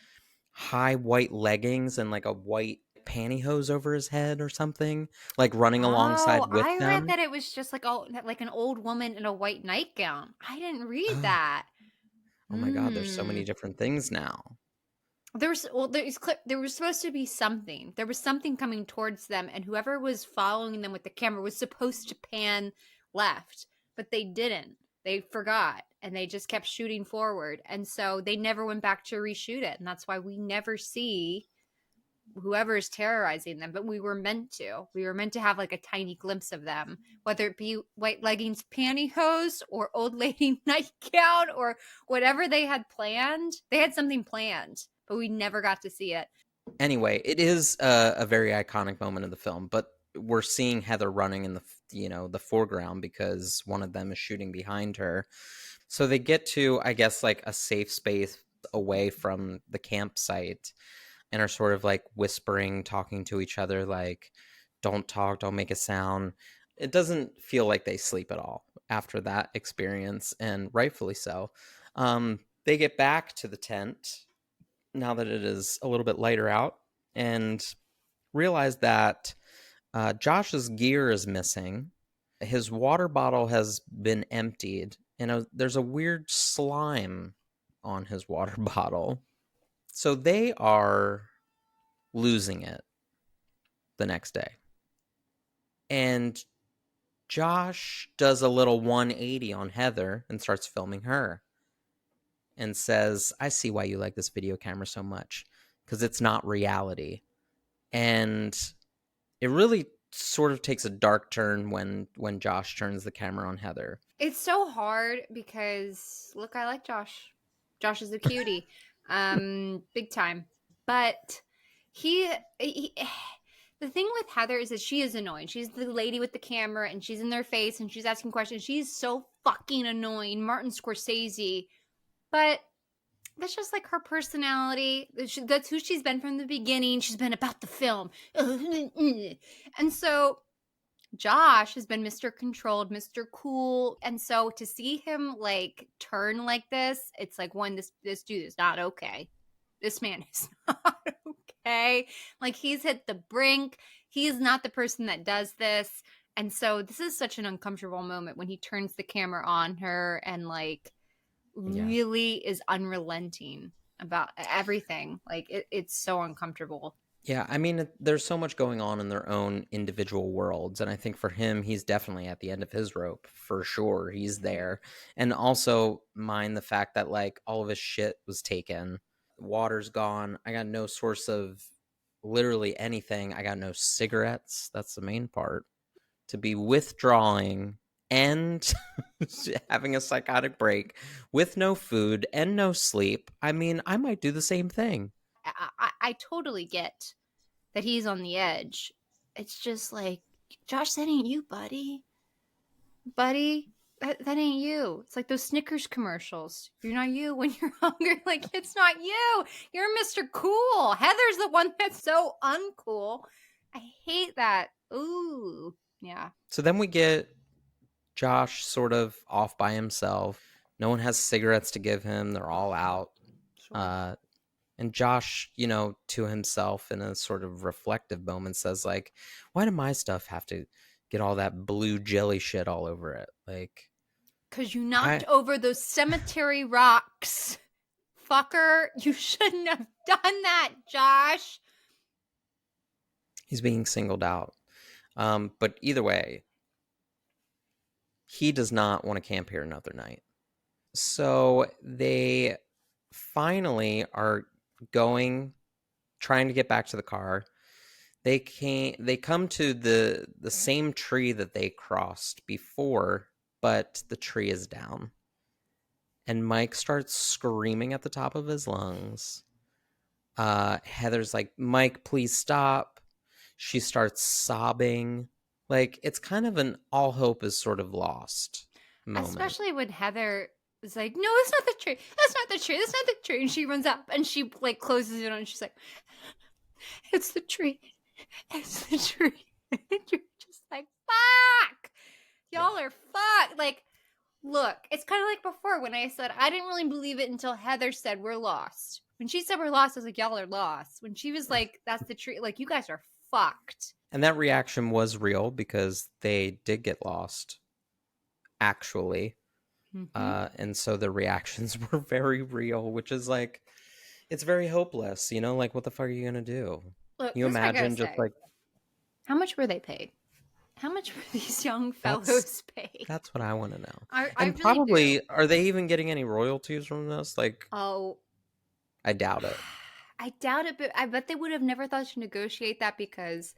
high white leggings and like a white pantyhose over his head or something, like running alongside with I them. read that it was just like an old woman in a white nightgown. I didn't read that. Oh my God, there's so many different things now. There was supposed to be something. There was something coming towards them, and whoever was following them with the camera was supposed to pan left, but they didn't. They forgot, and they just kept shooting forward, and so they never went back to reshoot it, and that's why we never see whoever is terrorizing them. But we were meant to. We were meant to have like a tiny glimpse of them, whether it be white leggings, pantyhose, or old lady nightgown, or whatever they had planned. They had something planned, but we never got to see it. Anyway, it is a very iconic moment in the film, but we're seeing Heather running in the foreground because one of them is shooting behind her. So they get to, I guess, like a safe space away from the campsite and are sort of like whispering, talking to each other, like, don't talk, don't make a sound. It doesn't feel like they sleep at all after that experience, and rightfully so. They get back to the tent now that it is a little bit lighter out and realize that Josh's gear is missing. His water bottle has been emptied, and there's a weird slime on his water bottle. So they are losing it the next day. And Josh does a little 180 on Heather and starts filming her and says, I see why you like this video camera so much, because it's not reality. And it really sort of takes a dark turn when Josh turns the camera on Heather. It's so hard because look, I like Josh. Josh is a cutie, big time. But he the thing with Heather is that she is annoying. She's the lady with the camera, and she's in their face, and she's asking questions. She's so fucking annoying, Martin Scorsese. But that's just like her personality. That's who she's been from the beginning. She's been about the film, and so Josh has been Mr. Controlled, Mr. Cool. And so to see him like turn like this, it's like, one, this dude is not okay. This man is not okay. Like, he's hit the brink. He's not the person that does this. And so this is such an uncomfortable moment when he turns the camera on her and like really is unrelenting about everything. Like it's so uncomfortable. Yeah, I mean, there's so much going on in their own individual worlds. And I think for him, he's definitely at the end of his rope, for sure. He's there. And also mind the fact that, like, all of his shit was taken. Water's gone. I got no source of literally anything. I got no cigarettes. That's the main part. To be withdrawing and having a psychotic break with no food and no sleep. I mean, I might do the same thing. I totally get that he's on the edge. It's just like, Josh, that ain't you, buddy. Buddy, that ain't you. It's like those Snickers commercials. You're not you when you're hungry. Like, it's not you. You're Mr. Cool. Heather's the one that's so uncool. I hate that. Ooh, yeah. So then we get Josh sort of off by himself. No one has cigarettes to give him. They're all out. Sure. And Josh, to himself in a sort of reflective moment says like, why do my stuff have to get all that blue jelly shit all over it? Like, because you knocked over those cemetery rocks. Fucker, you shouldn't have done that, Josh. He's being singled out. But either way, he does not want to camp here another night. So they finally are trying to get back to the car. They come to the same tree that they crossed before, but the tree is down. And Mike starts screaming at the top of his lungs. Heather's like, Mike, please stop. She starts sobbing. Like, it's kind of an all hope is sort of lost moment. Especially when Heather is like, no, that's not the tree. That's not the tree. That's not the tree. And she runs up and she like closes it on and she's like, it's the tree. It's the tree. And you're just like, fuck. Y'all are fucked. Like, look, it's kind of like before when I said I didn't really believe it until Heather said we're lost. When she said we're lost, I was like, y'all are lost. When she was like, that's the tree, like, you guys are fucked. And that reaction was real because they did get lost, actually. And so the reactions were very real, which is like, it's very hopeless, like, what the fuck are you gonna do? Look, you imagine just like, how much were they paid? How much were these young fellows paid? That's what I want to know. I and really probably do. Are they even getting any royalties from this? Like, I doubt it. I doubt it, but I bet they would have never thought to negotiate that because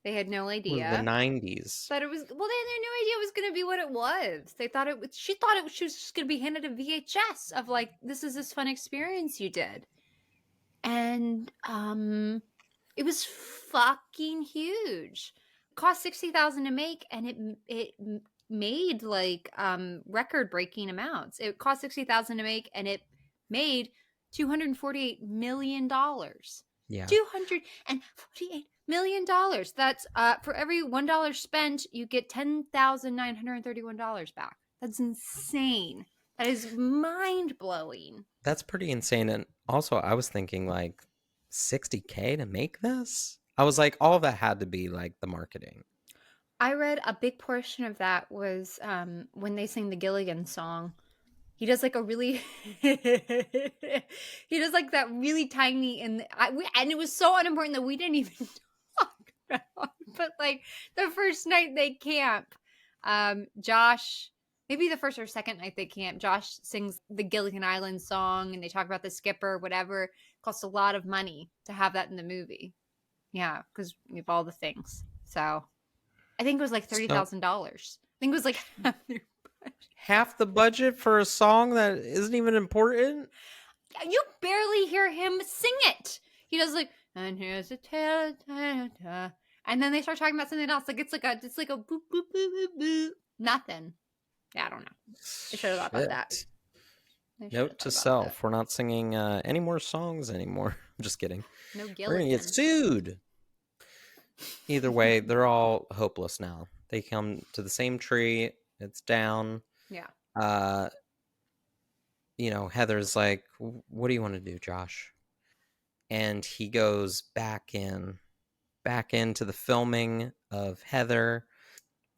they had no idea. It was the 90s. But it was, well, they had no idea it was going to be what it was. They thought she was just going to be handed a VHS of like, this is this fun experience you did. And it was fucking huge. It cost $60,000 to make, and it made like record-breaking amounts. It cost $60,000 to make, and it made $248 million. Yeah. $248 million. That's for every $1 spent, you get $10,931 back. That's insane. That is mind-blowing. That's pretty insane. And also, I was thinking like $60K to make this? I was like, all of that had to be like the marketing. I read a big portion of that was when they sing the Gilligan song. He does like a really, he does like that really tiny, and it was so unimportant that we didn't even talk about. But like the first night they camp, Josh, maybe the first or second night they camp, Josh sings the Gilligan Island song, and they talk about the skipper, whatever. It costs a lot of money to have that in the movie. Yeah, because we have all the things. So I think it was like $30,000. I think it was like half the budget for a song that isn't even important. You barely hear him sing it. He does like, and here's a tale, and then they start talking about something else. Like it's like a boop boop boop boop boop. Nothing. Yeah, I don't know. They should have thought about that. Note to self: we're not singing any more songs anymore. I'm just kidding. No Gilligan. We're gonna get sued. Either way, they're all hopeless now. They come to the same tree. It's down. Yeah. Heather's like, what do you want to do, Josh? And he goes back into the filming of Heather.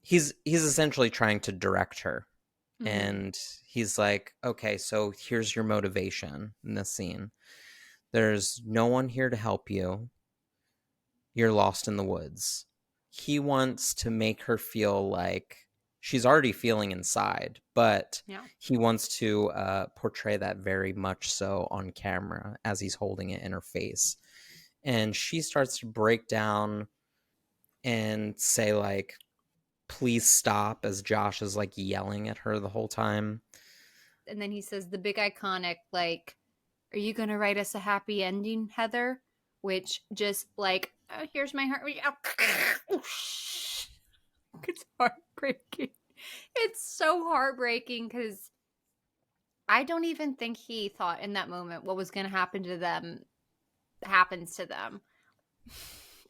He's essentially trying to direct her. Mm-hmm. And he's like, okay, so here's your motivation in this scene. There's no one here to help you. You're lost in the woods. He wants to make her feel like she's already feeling inside, but he wants to portray that very much so on camera as he's holding it in her face. And she starts to break down and say like, please stop, as Josh is like yelling at her the whole time. And then he says the big iconic, like, are you going to write us a happy ending, Heather? Which just like, oh, here's my heart. It's heartbreaking. It's so heartbreaking because I don't even think he thought in that moment what was going to happen to them happens to them.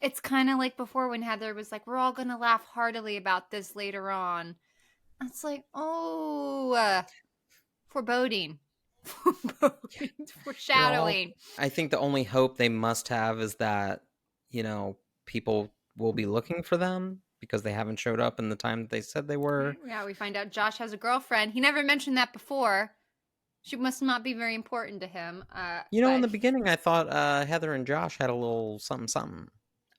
It's kind of like before when Heather was like, we're all going to laugh heartily about this later on. It's like, foreboding. Foreshadowing. I think the only hope they must have is that, people will be looking for them because they haven't showed up in the time that they said they were. Yeah, we find out Josh has a girlfriend. He never mentioned that before. She must not be very important to him. In But the beginning, I thought Heather and Josh had a little something something.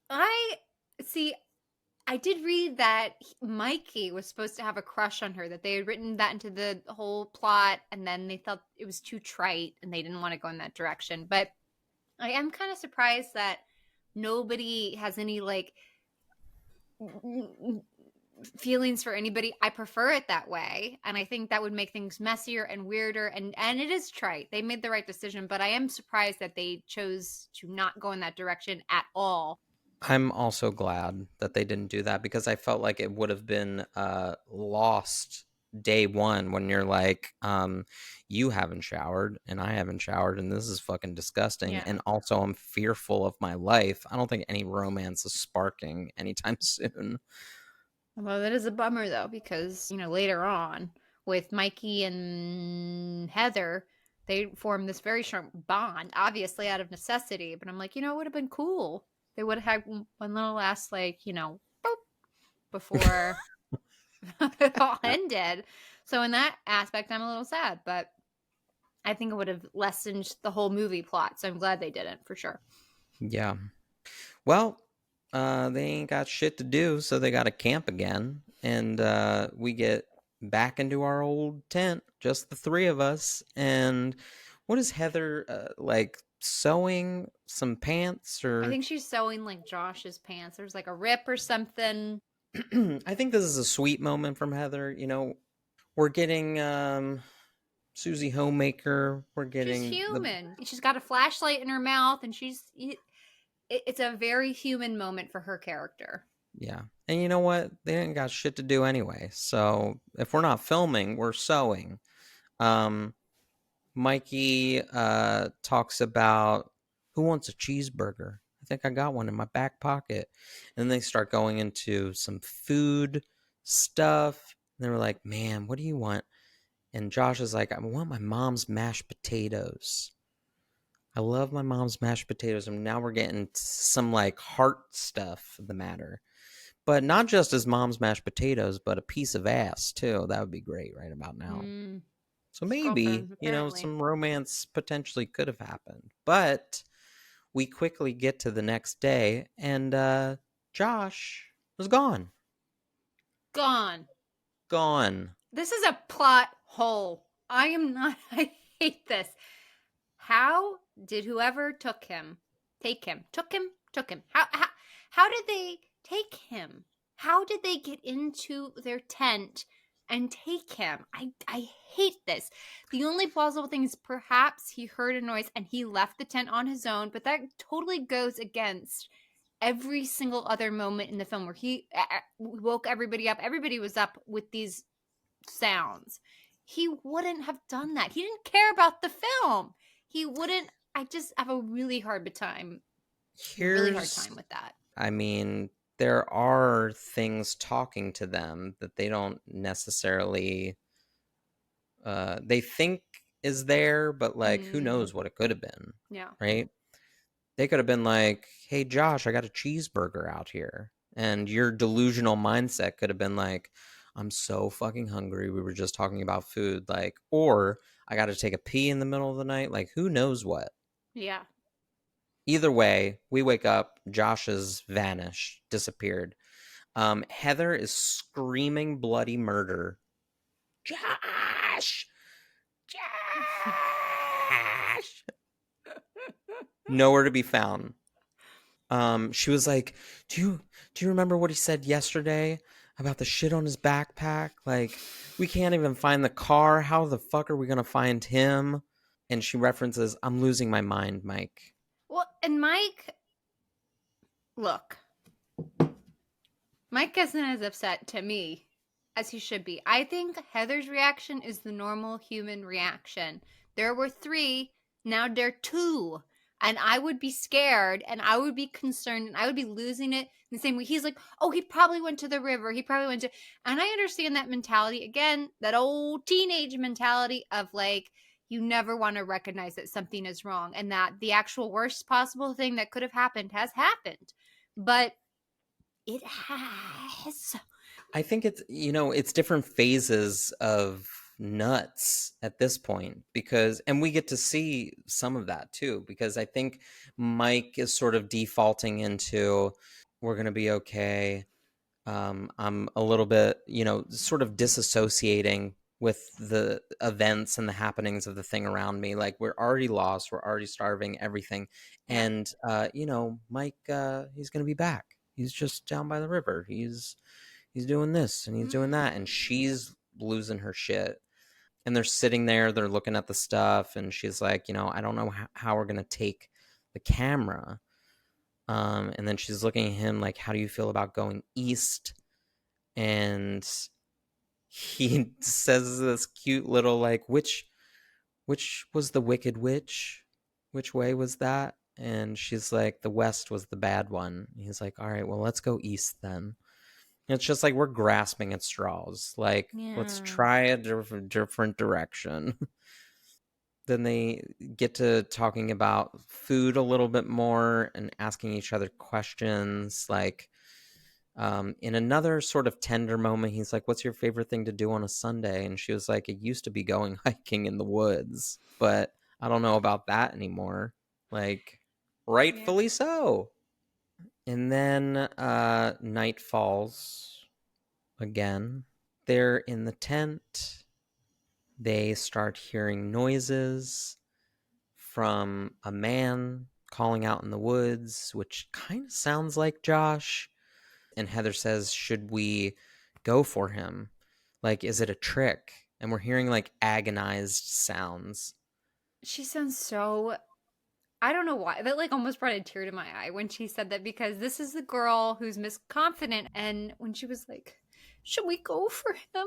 I see. I did read that Mikey was supposed to have a crush on her, that they had written that into the whole plot, and then they felt it was too trite and they didn't want to go in that direction. But I am kind of surprised that nobody has any like feelings for anybody. I prefer it that way, and I think that would make things messier and weirder, and it is trite. They made the right decision, but I am surprised that they chose to not go in that direction at all. I'm also glad that they didn't do that because I felt like it would have been lost day one when you're like, you haven't showered and I haven't showered and this is fucking disgusting. Yeah. And also I'm fearful of my life. I don't think any romance is sparking anytime soon. Well, that is a bummer though, because later on with Mikey and Heather, they formed this very strong bond, obviously out of necessity. But I'm like, it would have been cool. They would have had one little last boop, before it all ended. So in that aspect, I'm a little sad, but I think it would have lessened the whole movie plot. So I'm glad they didn't, for sure. Yeah. Well, they ain't got shit to do, so they got to camp again. And we get back into our old tent, just the three of us. And what is Heather, sewing some pants or... I think she's sewing like Josh's pants. There's like a rip or something. I think this is a sweet moment from Heather. We're getting Susie Homemaker. We're getting... She's human. She's got a flashlight in her mouth, and it's a very human moment for her character. Yeah. And you know what? They ain't got shit to do anyway. So if we're not filming, we're sewing. Mikey talks about who wants a cheeseburger. I think I got one in my back pocket. And they start going into some food stuff. And they were like, man, what do you want? And Josh is like, I want my mom's mashed potatoes. I love my mom's mashed potatoes. And now we're getting some like heart stuff the matter. But not just his mom's mashed potatoes, but a piece of ass too. That would be great right about now. So maybe, some romance potentially could have happened. But we quickly get to the next day and Josh was gone. Gone. This is a plot hole. I hate this. How did whoever took him? How did they take him? How did they get into their tent and take him? I hate this. The only plausible thing is perhaps he heard a noise and he left the tent on his own, but that totally goes against every single other moment in the film where he woke everybody up. Everybody was up with these sounds. He wouldn't have done that. He didn't care about the film. He wouldn't. I just have a really hard time. Really hard time with that. I mean, there are things talking to them that they don't necessarily they think is there, but who knows what it could have been. Yeah. Right? They could have been like, hey Josh, I got a cheeseburger out here. And your delusional mindset could have been like, I'm so fucking hungry. We were just talking about food. Or I got to take a pee in the middle of the night. Who knows what? Yeah. Either way, we wake up. Josh has vanished, disappeared. Heather is screaming bloody murder. Josh! Nowhere to be found. She was like, do you remember what he said yesterday about the shit on his backpack? We can't even find the car. How the fuck are we gonna find him? And she references, I'm losing my mind, Mike. Well, and Mike, look, Mike isn't as upset to me as he should be. I think Heather's reaction is the normal human reaction. There were 3, now there are 2. And I would be scared, and I would be concerned, and I would be losing it in the same way. He's like, oh, he probably went to the river. And I understand that mentality. Again, that old teenage mentality of you never want to recognize that something is wrong and that the actual worst possible thing that could have happened has happened. But it has. I think it's, it's different phases of nuts at this point because, and we get to see some of that too, because I think Mike is sort of defaulting into, we're going to be okay. I'm a little bit, sort of disassociating with the events and the happenings of the thing around me. Like, we're already lost, we're already starving, everything. Yeah. And, Mike, he's going to be back. He's just down by the river. He's doing this and he's doing that. And she's losing her shit. And they're sitting there, they're looking at the stuff. And she's like, I don't know how we're going to take the camera. And then she's looking at him like, how do you feel about going east? And he says this cute little like, which was the wicked witch? Which way was that? And she's like, the west was the bad one. And he's like, all right, well, let's go east then. And it's just like we're grasping at straws. Like, let's try a different direction. Then they get to talking about food a little bit more and asking each other questions. Like, in another sort of tender moment, he's like, what's your favorite thing to do on a Sunday? And she was like, it used to be going hiking in the woods, but I don't know about that anymore. Like, rightfully so. And then night falls again. They're in the tent. They start hearing noises from a man calling out in the woods, which kind of sounds like Josh. And Heather says, should we go for him? Like, is it a trick? And we're hearing like agonized sounds. She sounds so, I don't know why, that like almost brought a tear to my eye when she said that, because this is the girl who's misconfident. And when she was like, should we go for him?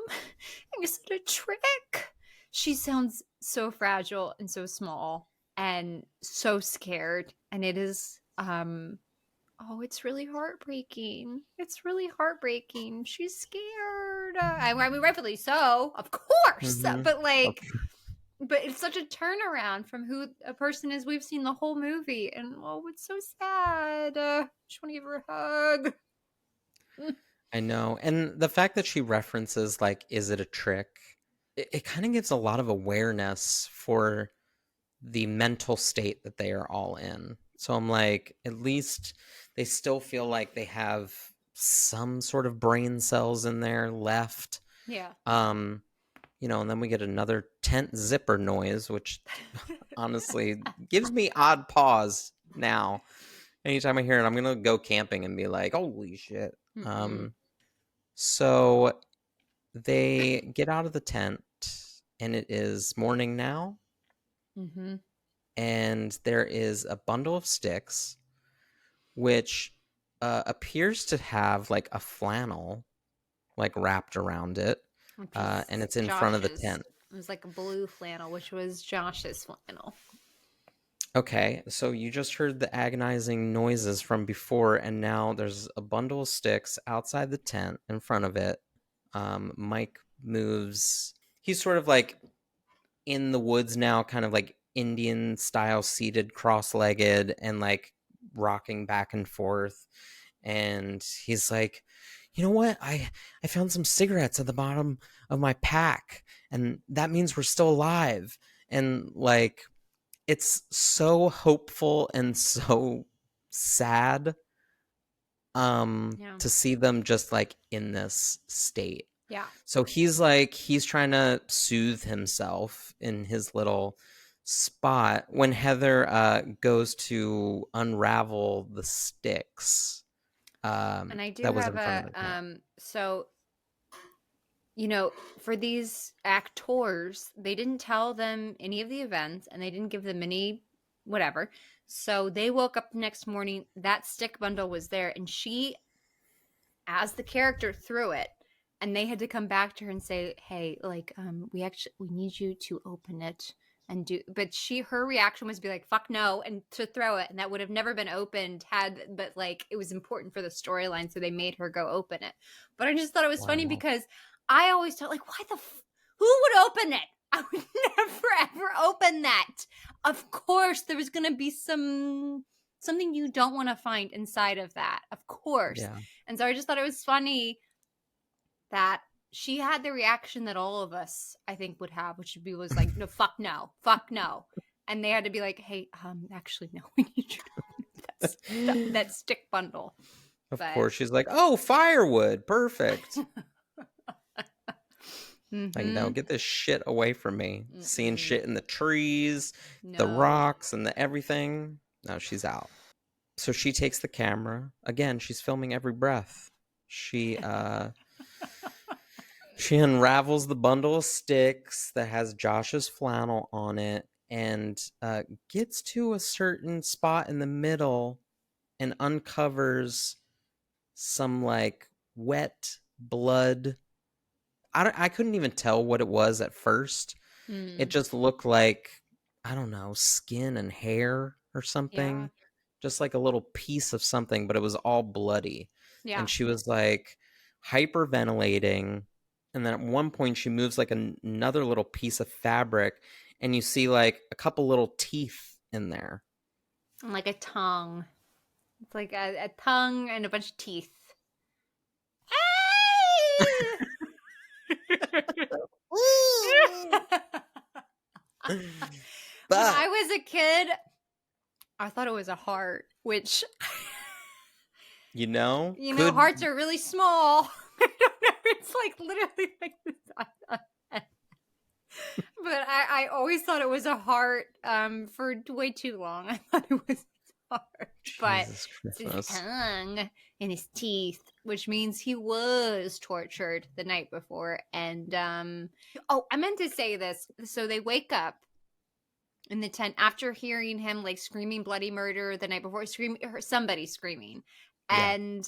And is it a trick? She sounds so fragile and so small and so scared. And it is, oh, it's really heartbreaking. It's really heartbreaking. She's scared. I mean, rightfully so, of course. Mhm. But like, but it's such a turnaround from who a person is we've seen the whole movie. And oh, it's so sad. I just want to give her a hug. I know. And the fact that she references, like, is it a trick? It kind of gives a lot of awareness for the mental state that they are all in. So I'm like, at least they still feel like they have some sort of brain cells in there left. Yeah. And then we get another tent zipper noise, which honestly gives me odd pause now. Anytime I hear it, I'm gonna go camping and be like, holy shit. So they get out of the tent and it is morning now. And there is a bundle of sticks, which appears to have like a flannel like wrapped around it. And it's in front of the tent. It was like a blue flannel, which was Josh's flannel. Okay, so you just heard the agonizing noises from before, and now there's a bundle of sticks outside the tent in front of it. Mike moves. He's sort of like in the woods now, kind of like Indian style, seated cross-legged and like rocking back and forth. And he's like, you know what? I found some cigarettes at the bottom of my pack, and that means we're still alive. And like, it's so hopeful and so sad to see them just like in this state. Yeah. So he's trying to soothe himself in his little spot when Heather goes to unravel the sticks. And I do that was have in front of her. So for these actors, they didn't tell them any of the events and they didn't give them any whatever. So they woke up the next morning, that stick bundle was there, and she, as the character, threw it. And they had to come back to her and say, hey, like, we need you to open it and do, but her reaction was to be like, fuck no, and to throw it. And that would have never been opened but like, it was important for the storyline. So they made her go open it. But I just thought it was funny because I always thought, like, who would open it? I would never ever open that. Of course, there was going to be something you don't want to find inside of that. Of course. Yeah. And so I just thought it was funny that she had the reaction that all of us, I think, would have, which was like, no, fuck no, fuck no. And they had to be like, hey, actually, no, we need you to open that stick bundle. Of course, she's like, oh, firewood, perfect. Like, no, get this shit away from me. Seeing shit in the trees, the rocks, and the everything. No, she's out. So she takes the camera. Again, she's filming every breath. She she unravels the bundle of sticks that has Josh's flannel on it and gets to a certain spot in the middle and uncovers some like wet blood. I couldn't even tell what it was at first. It just looked like, I don't know, skin and hair or something. Yeah. Just like a little piece of something, but it was all bloody. Yeah. And she was like hyperventilating. And then at one point she moves like another little piece of fabric and you see like a couple little teeth in there. And like a tongue. It's like a tongue and a bunch of teeth. When I was a kid, I thought it was a heart, which you know, hearts are really small. I don't know. It's like literally like this. But I always thought it was a heart for way too long. I thought it was a heart. But it's his tongue and his teeth, which means he was tortured the night before. And I meant to say this. So they wake up in the tent after hearing him like screaming bloody murder the night before, somebody screaming. And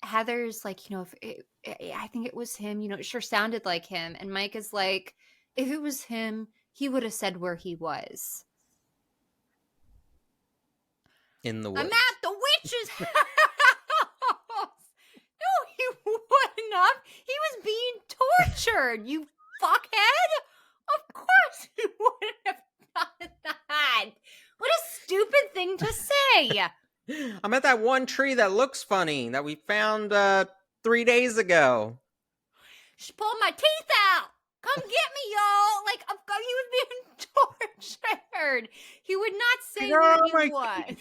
Heather's like, I think it was him, it sure sounded like him. And Mike is like, if it was him, he would have said where he was. In the woods. I'm at the witch's house. No, he wouldn't have. He was being tortured, you fuckhead. Of course he wouldn't have done that. What a stupid thing to say. I'm at that one tree that looks funny that we found 3 days ago. She pulled my teeth out. Come get me, y'all. Like, of course, he was being tortured. He would not say where he was.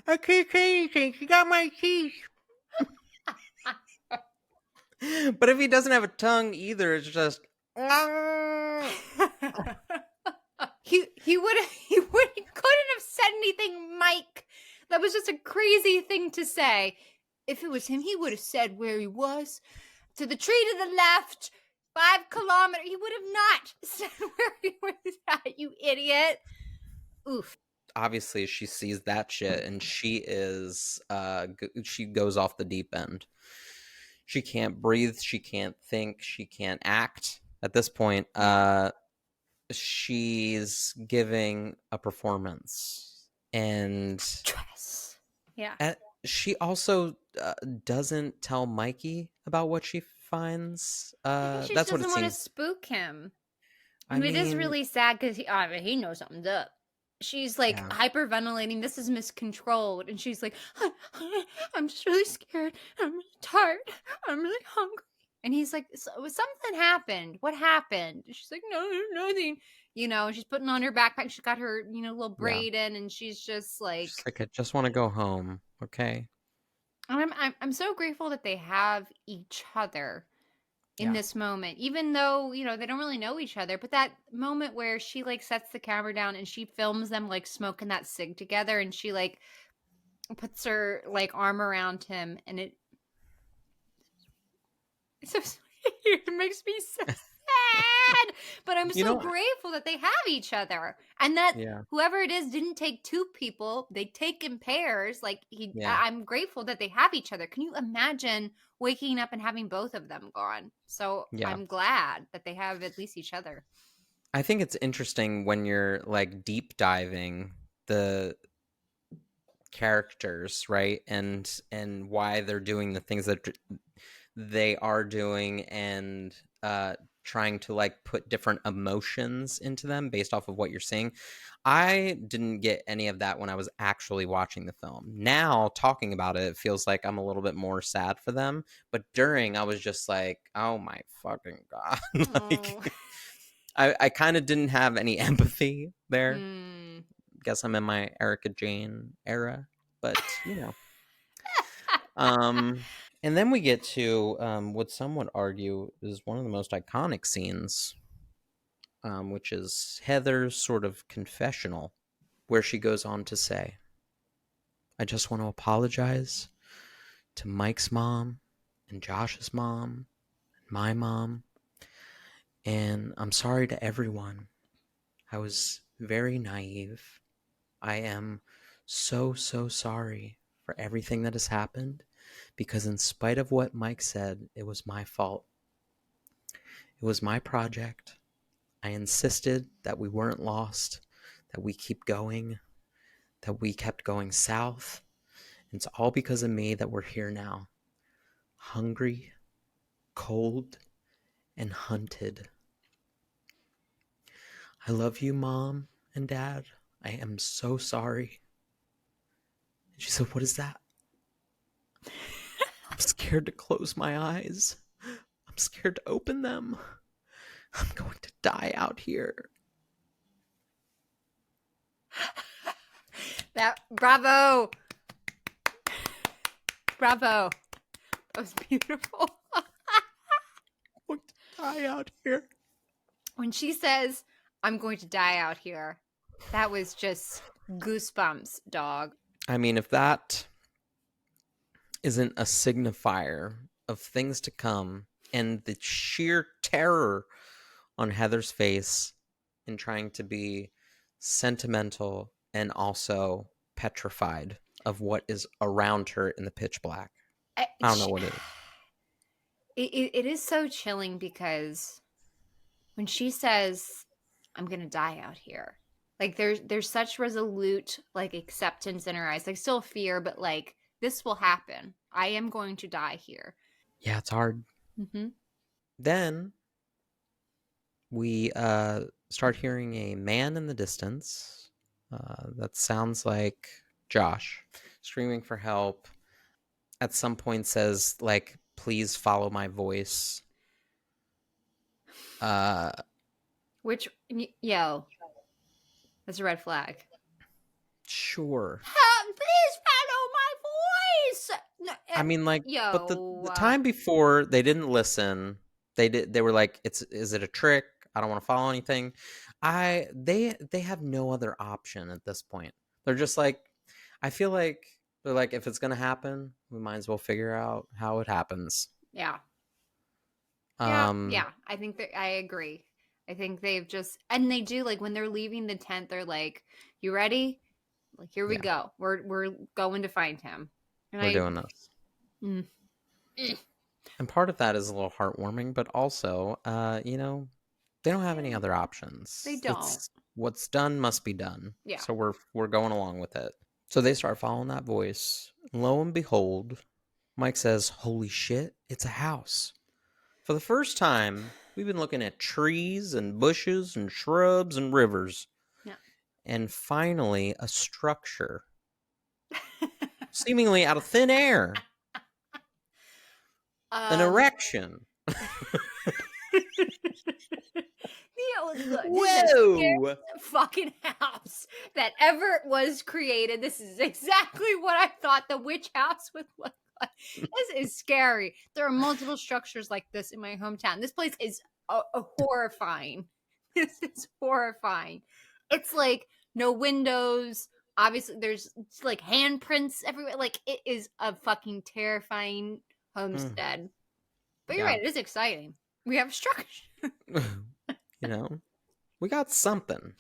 I can't say anything. She got my teeth. But if he doesn't have a tongue either, it's just... He couldn't have said anything, Mike. That was just a crazy thing to say. If it was him, he would have said where he was. To the tree to the left, 5 kilometers. He would have not said where he was at, you idiot. Oof. Obviously, she sees that shit, and she goes off the deep end. She can't breathe. She can't think. She can't act. At this point, she's giving a performance. And... Dress. Yeah. She also doesn't tell Mikey about what she finds. I think she that's doesn't what it want seems. To spook him. I mean, it is really sad because he knows something's up. She's like hyperventilating. This is miscontrolled, and she's like, "I'm just really scared. I'm really tired. I'm really hungry." And he's like, "Something happened. What happened?" And she's like, "No, nothing." She's putting on her backpack. She's got her, little braid in, and she's just like, I just want to go home. Okay. I'm so grateful that they have each other in this moment, even though, they don't really know each other. But that moment where she like sets the camera down and she films them like smoking that cig together, and she like puts her like arm around him, and it's so sweet. It makes me so sad. But I'm so grateful that they have each other, and that whoever it is didn't take 2 people. They take in pairs. Like I'm grateful that they have each other. Can you imagine waking up and having both of them gone? So I'm glad that they have at least each other. I think it's interesting when you're like deep diving the characters, right? And why they're doing the things that they are doing and trying to like put different emotions into them based off of what you're seeing. I didn't get any of that when I was actually watching the film. Now, talking about it, it feels like I'm a little bit more sad for them. But during, I was just like, oh my fucking God. Oh. I kind of didn't have any empathy there. Mm. Guess I'm in my Erica Jane era. But, and then we get to what some would argue is one of the most iconic scenes, which is Heather's sort of confessional, where she goes on to say, I just want to apologize to Mike's mom and Josh's mom and my mom. And I'm sorry to everyone. I was very naive. I am so, so sorry for everything that has happened because, in spite of what Mike said, it was my fault. It was my project. I insisted that we weren't lost, that we keep going, that we kept going south. It's all because of me that we're here now. Hungry, cold, and hunted. I love you, Mom and Dad. I am so sorry. And she said, what is that? I'm scared to close my eyes. I'm scared to open them. I'm going to die out here. Bravo. Bravo. That was beautiful. I'm going to die out here. When she says, I'm going to die out here, that was just goosebumps, dog. I mean, if that isn't a signifier of things to come and the sheer terror on Heather's face in trying to be sentimental and also petrified of what is around her in the pitch black. I don't know what it is. It is so chilling because when she says, I'm going to die out here, like there's such resolute like acceptance in her eyes, like still fear, but like this will happen. I am going to die here. Yeah, it's hard. Mm-hmm. Then we start hearing a man in the distance that sounds like Josh screaming for help. At some point says like, please follow my voice. Which, yo, that's a red flag. Sure. Please follow my voice. No, I mean, like, yo, but the time before they didn't listen. They were like, is it a trick? I don't want to follow anything. They have no other option at this point. They're just like, I feel like they're like, if it's gonna happen, we might as well figure out how it happens. Yeah. Yeah. I think that I agree. I think they've just, and they do, like when they're leaving the tent, they're like, "You ready? Like here we go. We're going to find him." And we're doing this. Mm. And part of that is a little heartwarming, but also, they don't have any other options. They don't. What's done must be done. Yeah. So we're going along with it. So they start following that voice. Lo and behold, Mike says, "Holy shit, it's a house." For the first time, we've been looking at trees and bushes and shrubs and rivers. Yeah. And finally, a structure. Seemingly out of thin air. An erection. Whoa! Fucking house that ever was created. This is exactly what I thought the witch house would look like. This is scary. There are multiple structures like this in my hometown. This place is horrifying. This is horrifying. It's like no windows. Obviously, there's like handprints everywhere. Like it is a fucking terrifying homestead. But you're right. It is exciting. We have structure. We got something.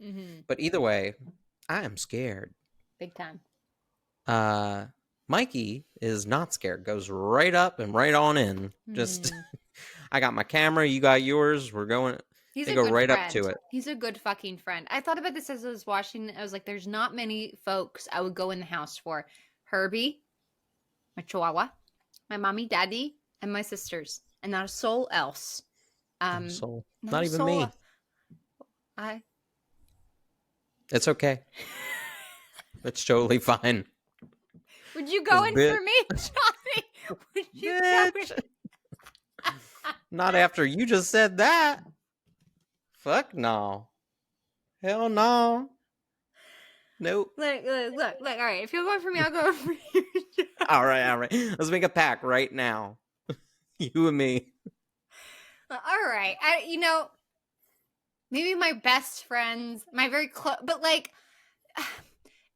Mm-hmm. But either way, I am scared. Big time. Mikey is not scared. Goes right up and right on in. Just, I got my camera. You got yours. We're going. They go right up to it. He's a good fucking friend. I thought about this as I was watching. I was like, there's not many folks I would go in the house for. Herbie, my chihuahua, my mommy, daddy, and my sisters, and not a soul else. Not a soul. Not Not a even soul me. el- I. It's okay. It's totally fine. Would you go 'Cause in bitch- for me, Johnny? Would you go in? Bitch. Not after you just said that. Fuck no. Hell no. Nope. Look. All right, if you're going for me, I'll go for you. All right. Let's make a pact right now. You and me. All right. Maybe my best friends, my very close, but like,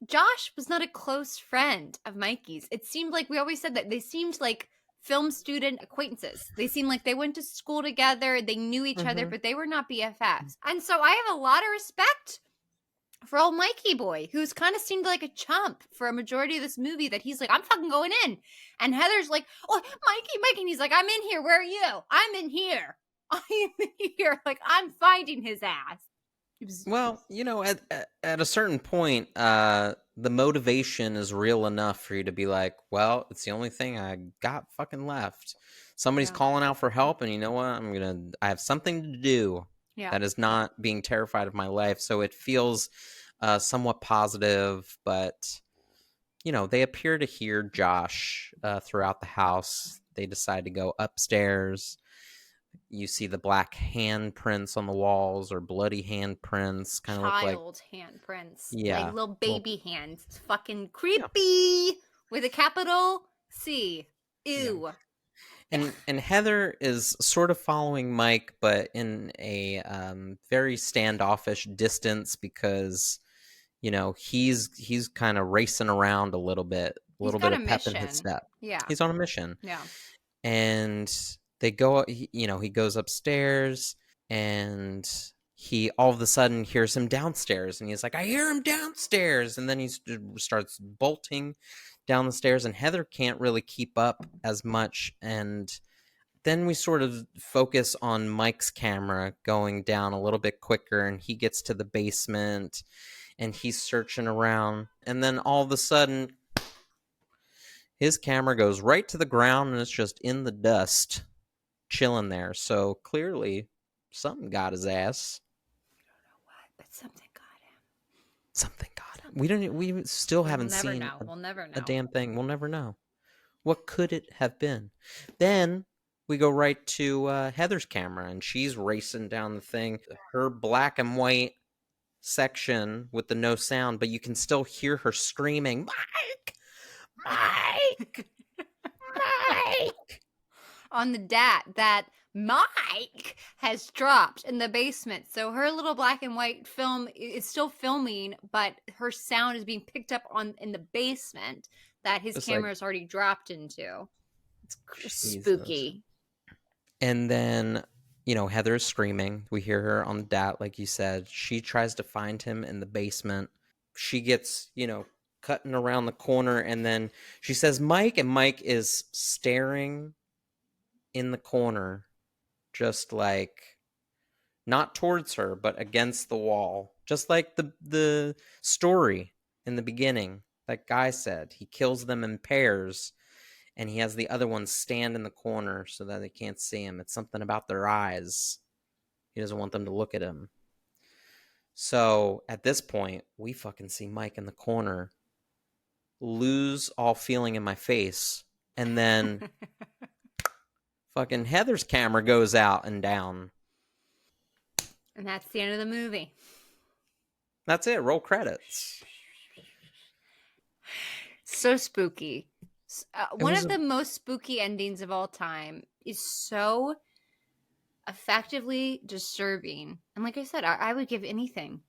Josh was not a close friend of Mikey's. It seemed like we always said that they seemed like film student acquaintances. They seemed like they went to school together, they knew each other, but they were not BFFs. And so I have a lot of respect for old Mikey boy, who's kind of seemed like a chump for a majority of this movie, that he's like, I'm fucking going in. And Heather's like, oh, Mikey. And he's like, I'm in here. Where are you? I'm in here. I'm in here. Like, I'm finding his ass. Well, at a certain point, the motivation is real enough for you to be like, well, it's the only thing I got fucking left. Somebody's calling out for help, and you know what? I have something to do that is not being terrified of my life. So it feels somewhat positive, but, they appear to hear Josh throughout the house. They decide to go upstairs. You see the black handprints on the walls, or bloody handprints, kind of look like child handprints. Yeah. Like little baby hands. It's fucking creepy. With a capital C. Ew. And Heather is sort of following Mike, but in a very standoffish distance, because he's kind of racing around a little bit, a little bit of pep in his step. Yeah, he's on a mission. Yeah, and they go. He goes upstairs, and he all of a sudden hears him downstairs, and he's like, "I hear him downstairs!" And then he starts bolting down the stairs, and Heather can't really keep up as much. And then we sort of focus on Mike's camera going down a little bit quicker, and he gets to the basement, and he's searching around, and then all of a sudden his camera goes right to the ground, and it's just in the dust, chilling there. So clearly something got his ass. I don't know what, but something got him. Something got him. We still haven't seen We'll never know. a damn thing. We'll never know. What could it have been? Then we go right to Heather's camera, and she's racing down the thing. Her black and white section with the no sound, but you can still hear her screaming, Mike! On the DAT that Mike has dropped in the basement. So her little black and white film is still filming, but her sound is being picked up in the basement that his camera is already dropped into. It's spooky. And then, Heather is screaming. We hear her on the DAT, like you said. She tries to find him in the basement. She gets, cutting around the corner, and then she says, Mike, and Mike is staring in the corner, just like not towards her, but against the wall, just like the story in the beginning. That guy said he kills them in pairs, and he has the other ones stand in the corner so that they can't see him. It's something about their eyes. He doesn't want them to look at him. So at this point, we fucking see Mike in the corner lose all feeling in my face, and then fucking Heather's camera goes out and down. And that's the end of the movie. That's it. Roll credits. So spooky. One of the most spooky endings of all time is so effectively disturbing. And like I said, I would give anything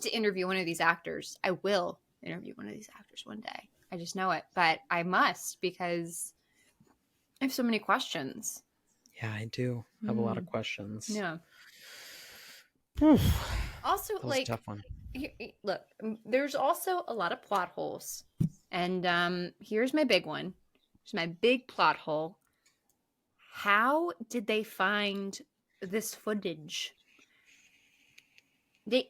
to interview one of these actors. I will interview one of these actors one day. I just know it. But I must, because I have so many questions. Yeah, I do have a lot of questions. Yeah. Oof. Also, that was a tough one. Look, there's also a lot of plot holes. And here's my big one. Here's my big plot hole. How did they find this footage? Did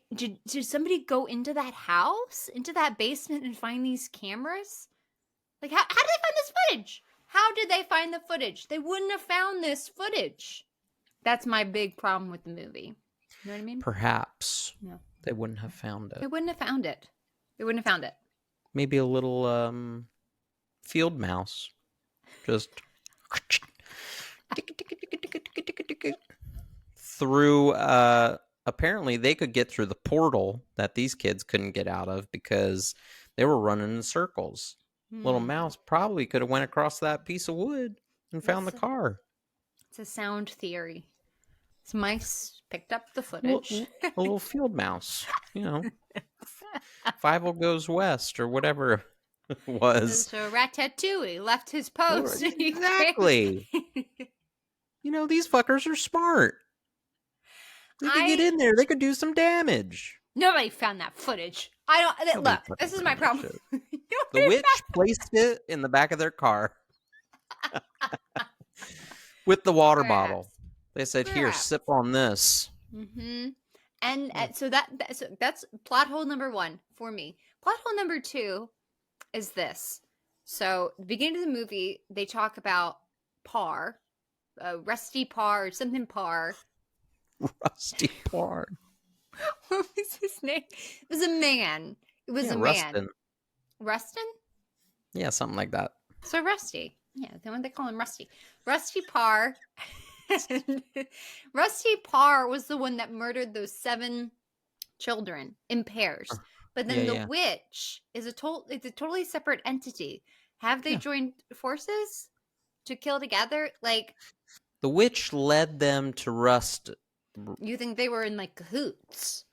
somebody go into that house, into that basement, and find these cameras? Like, how did they find this footage? How did they find the footage? They wouldn't have found this footage. That's my big problem with the movie. You know what I mean? Perhaps No. they wouldn't have found They it. wouldn't have found it. They wouldn't have found it. Maybe a little field mouse. Just through apparently they could get through the portal that these kids couldn't get out of because they were running in circles. Little mouse probably could have went across that piece of wood and found the car. It's a sound theory. Some mice picked up the A footage. little field mouse, you know. Five goes west or whatever it was. So Ratatouille left his post. Exactly. You know, these fuckers are smart. They could get in there. They could do some damage. Nobody found that footage. I don't. Nobody Look, this is my problem. The witch placed it in the back of their car with the water bottle. They said, "Here, sip on this." Mm-hmm. And so that's plot hole number 1 for me. Plot hole number 2 is this. So the beginning of the movie, they talk about Parr, Rusty Parr, or something Parr. Rusty Parr. What was his name? It was a man. It was a Rustin. man. Rustin? Yeah, something like that. So Rusty. Yeah, they call him Rusty. Rusty Parr. Rusty Parr was the one that murdered those 7 children in pairs. But then the witch is it's a totally separate entity. Have they joined forces to kill together? Like, the witch led them to Rust. You think they were in like cahoots?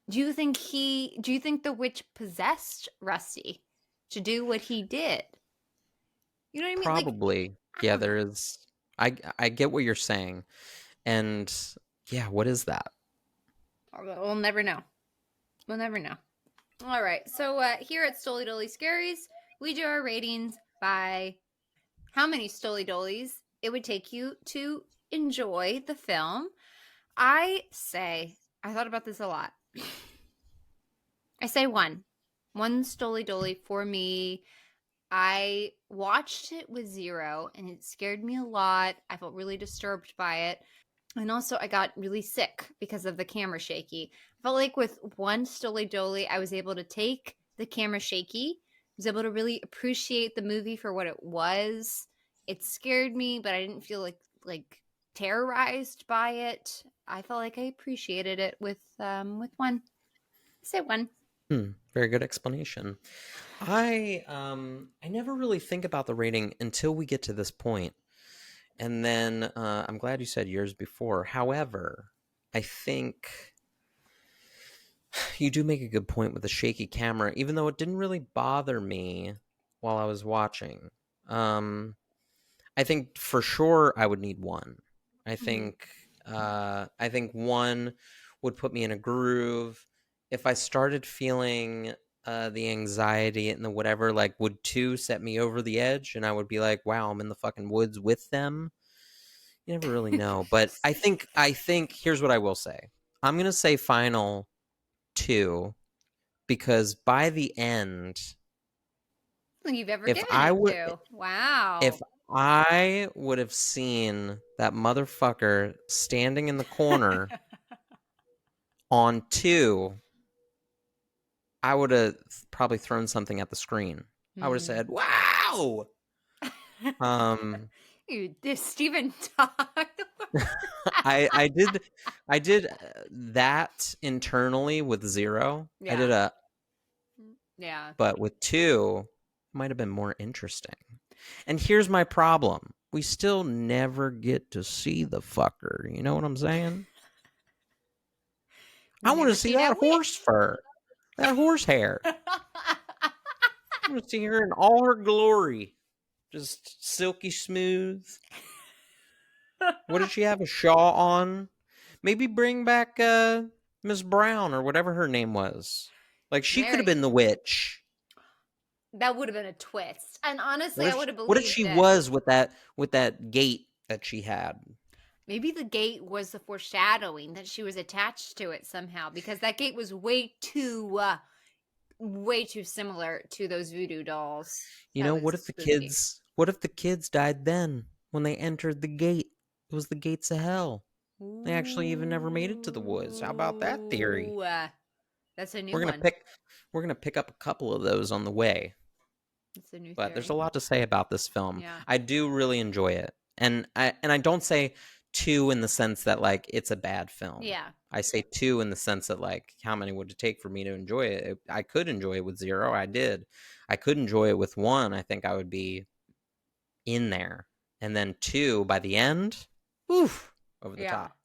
Do you think the witch possessed Rusty to do what he did? You know what I mean? Probably. Like, yeah, there is. I get what you're saying. And yeah, what is that? We'll never know. We'll never know. All right. So here at Stoly Dolly Scaries, we do our ratings by how many Stoly Dollies it would take you to enjoy the film. I thought about this a lot. I say 1 Stoly Dolly for me. I watched it with 0 and it scared me a lot. I felt really disturbed by it. And also I got really sick because of the camera shaky. I felt like with 1 Stoly Dolly, I was able to take the camera shaky. I was able to really appreciate the movie for what it was. It scared me, but I didn't feel like terrorized by it. I felt like I appreciated it with 1. I say 1. Very good explanation. I never really think about the rating until we get to this point. And then I'm glad you said yours before. However, I think you do make a good point with the shaky camera, even though it didn't really bother me while I was watching. I think for sure I would need 1. I think 1 would put me in a groove. If I started feeling the anxiety and the whatever, like, would 2 set me over the edge and I would be like, wow, I'm in the fucking woods with them? You never really know. But I think here's what I will say. I'm going to say final 2 because by the end, I don't think you've ever given it 2. Wow. If I would have seen that motherfucker standing in the corner on 2, I would have probably thrown something at the screen. I would have said, wow! This Steven Tyler. I did that internally with 0. Yeah. I did Yeah. but with 2, it might have been more interesting. And here's my problem. We still never get to see the fucker. You know what I'm saying? I want to see that horse fur. That horse hair. I want to see her in all her glory. Just silky smooth. What did she have? A shawl on? Maybe bring back Miss Brown or whatever her name was. Like, she could have been the witch. That would have been a twist. And honestly, I would have believed what if she was with that gate that she had? Maybe the gate was the foreshadowing that she was attached to it somehow, because that gate was way too similar to those voodoo dolls. You know, what if What if the kids died then when they entered the gate? It was the gates of hell. They actually even never made it to the woods. How about that theory? Ooh, that's a new We're one. gonna pick up a couple of those on the way. It's a new But theory. there's a lot to say about this film. Yeah. I do really enjoy it. And I don't say 2 in the sense that like it's a bad film. Yeah. I say 2 in the sense that like how many would it take for me to enjoy it? I could enjoy it with 0. I did. I could enjoy it with 1. I think I would be in there. And then 2 by the end, oof, over the top.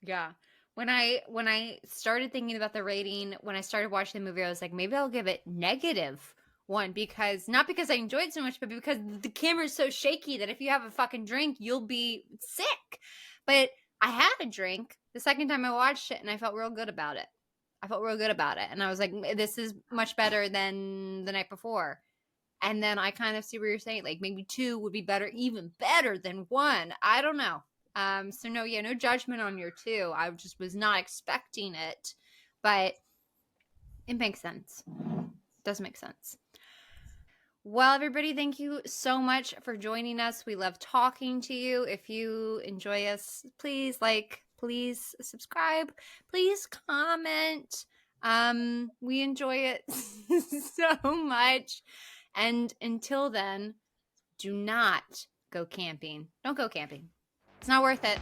Yeah. When I started thinking about the rating, when I started watching the movie, I was like, maybe I'll give it -1 because not because I enjoyed it so much, but because the camera is so shaky that if you have a fucking drink, you'll be sick. But I had a drink the second time I watched it and I felt real good about it. And I was like, this is much better than the night before. And then I kind of see what you're saying. Like maybe 2 would be better, even better than 1. I don't know. So no judgment on your 2. I just was not expecting it, but it makes sense. It does make sense. Well, everybody, thank you so much for joining us. We love talking to you. If you enjoy us, please please subscribe, please comment. We enjoy it so much. And until then, do not go camping. Don't go camping. It's not worth it.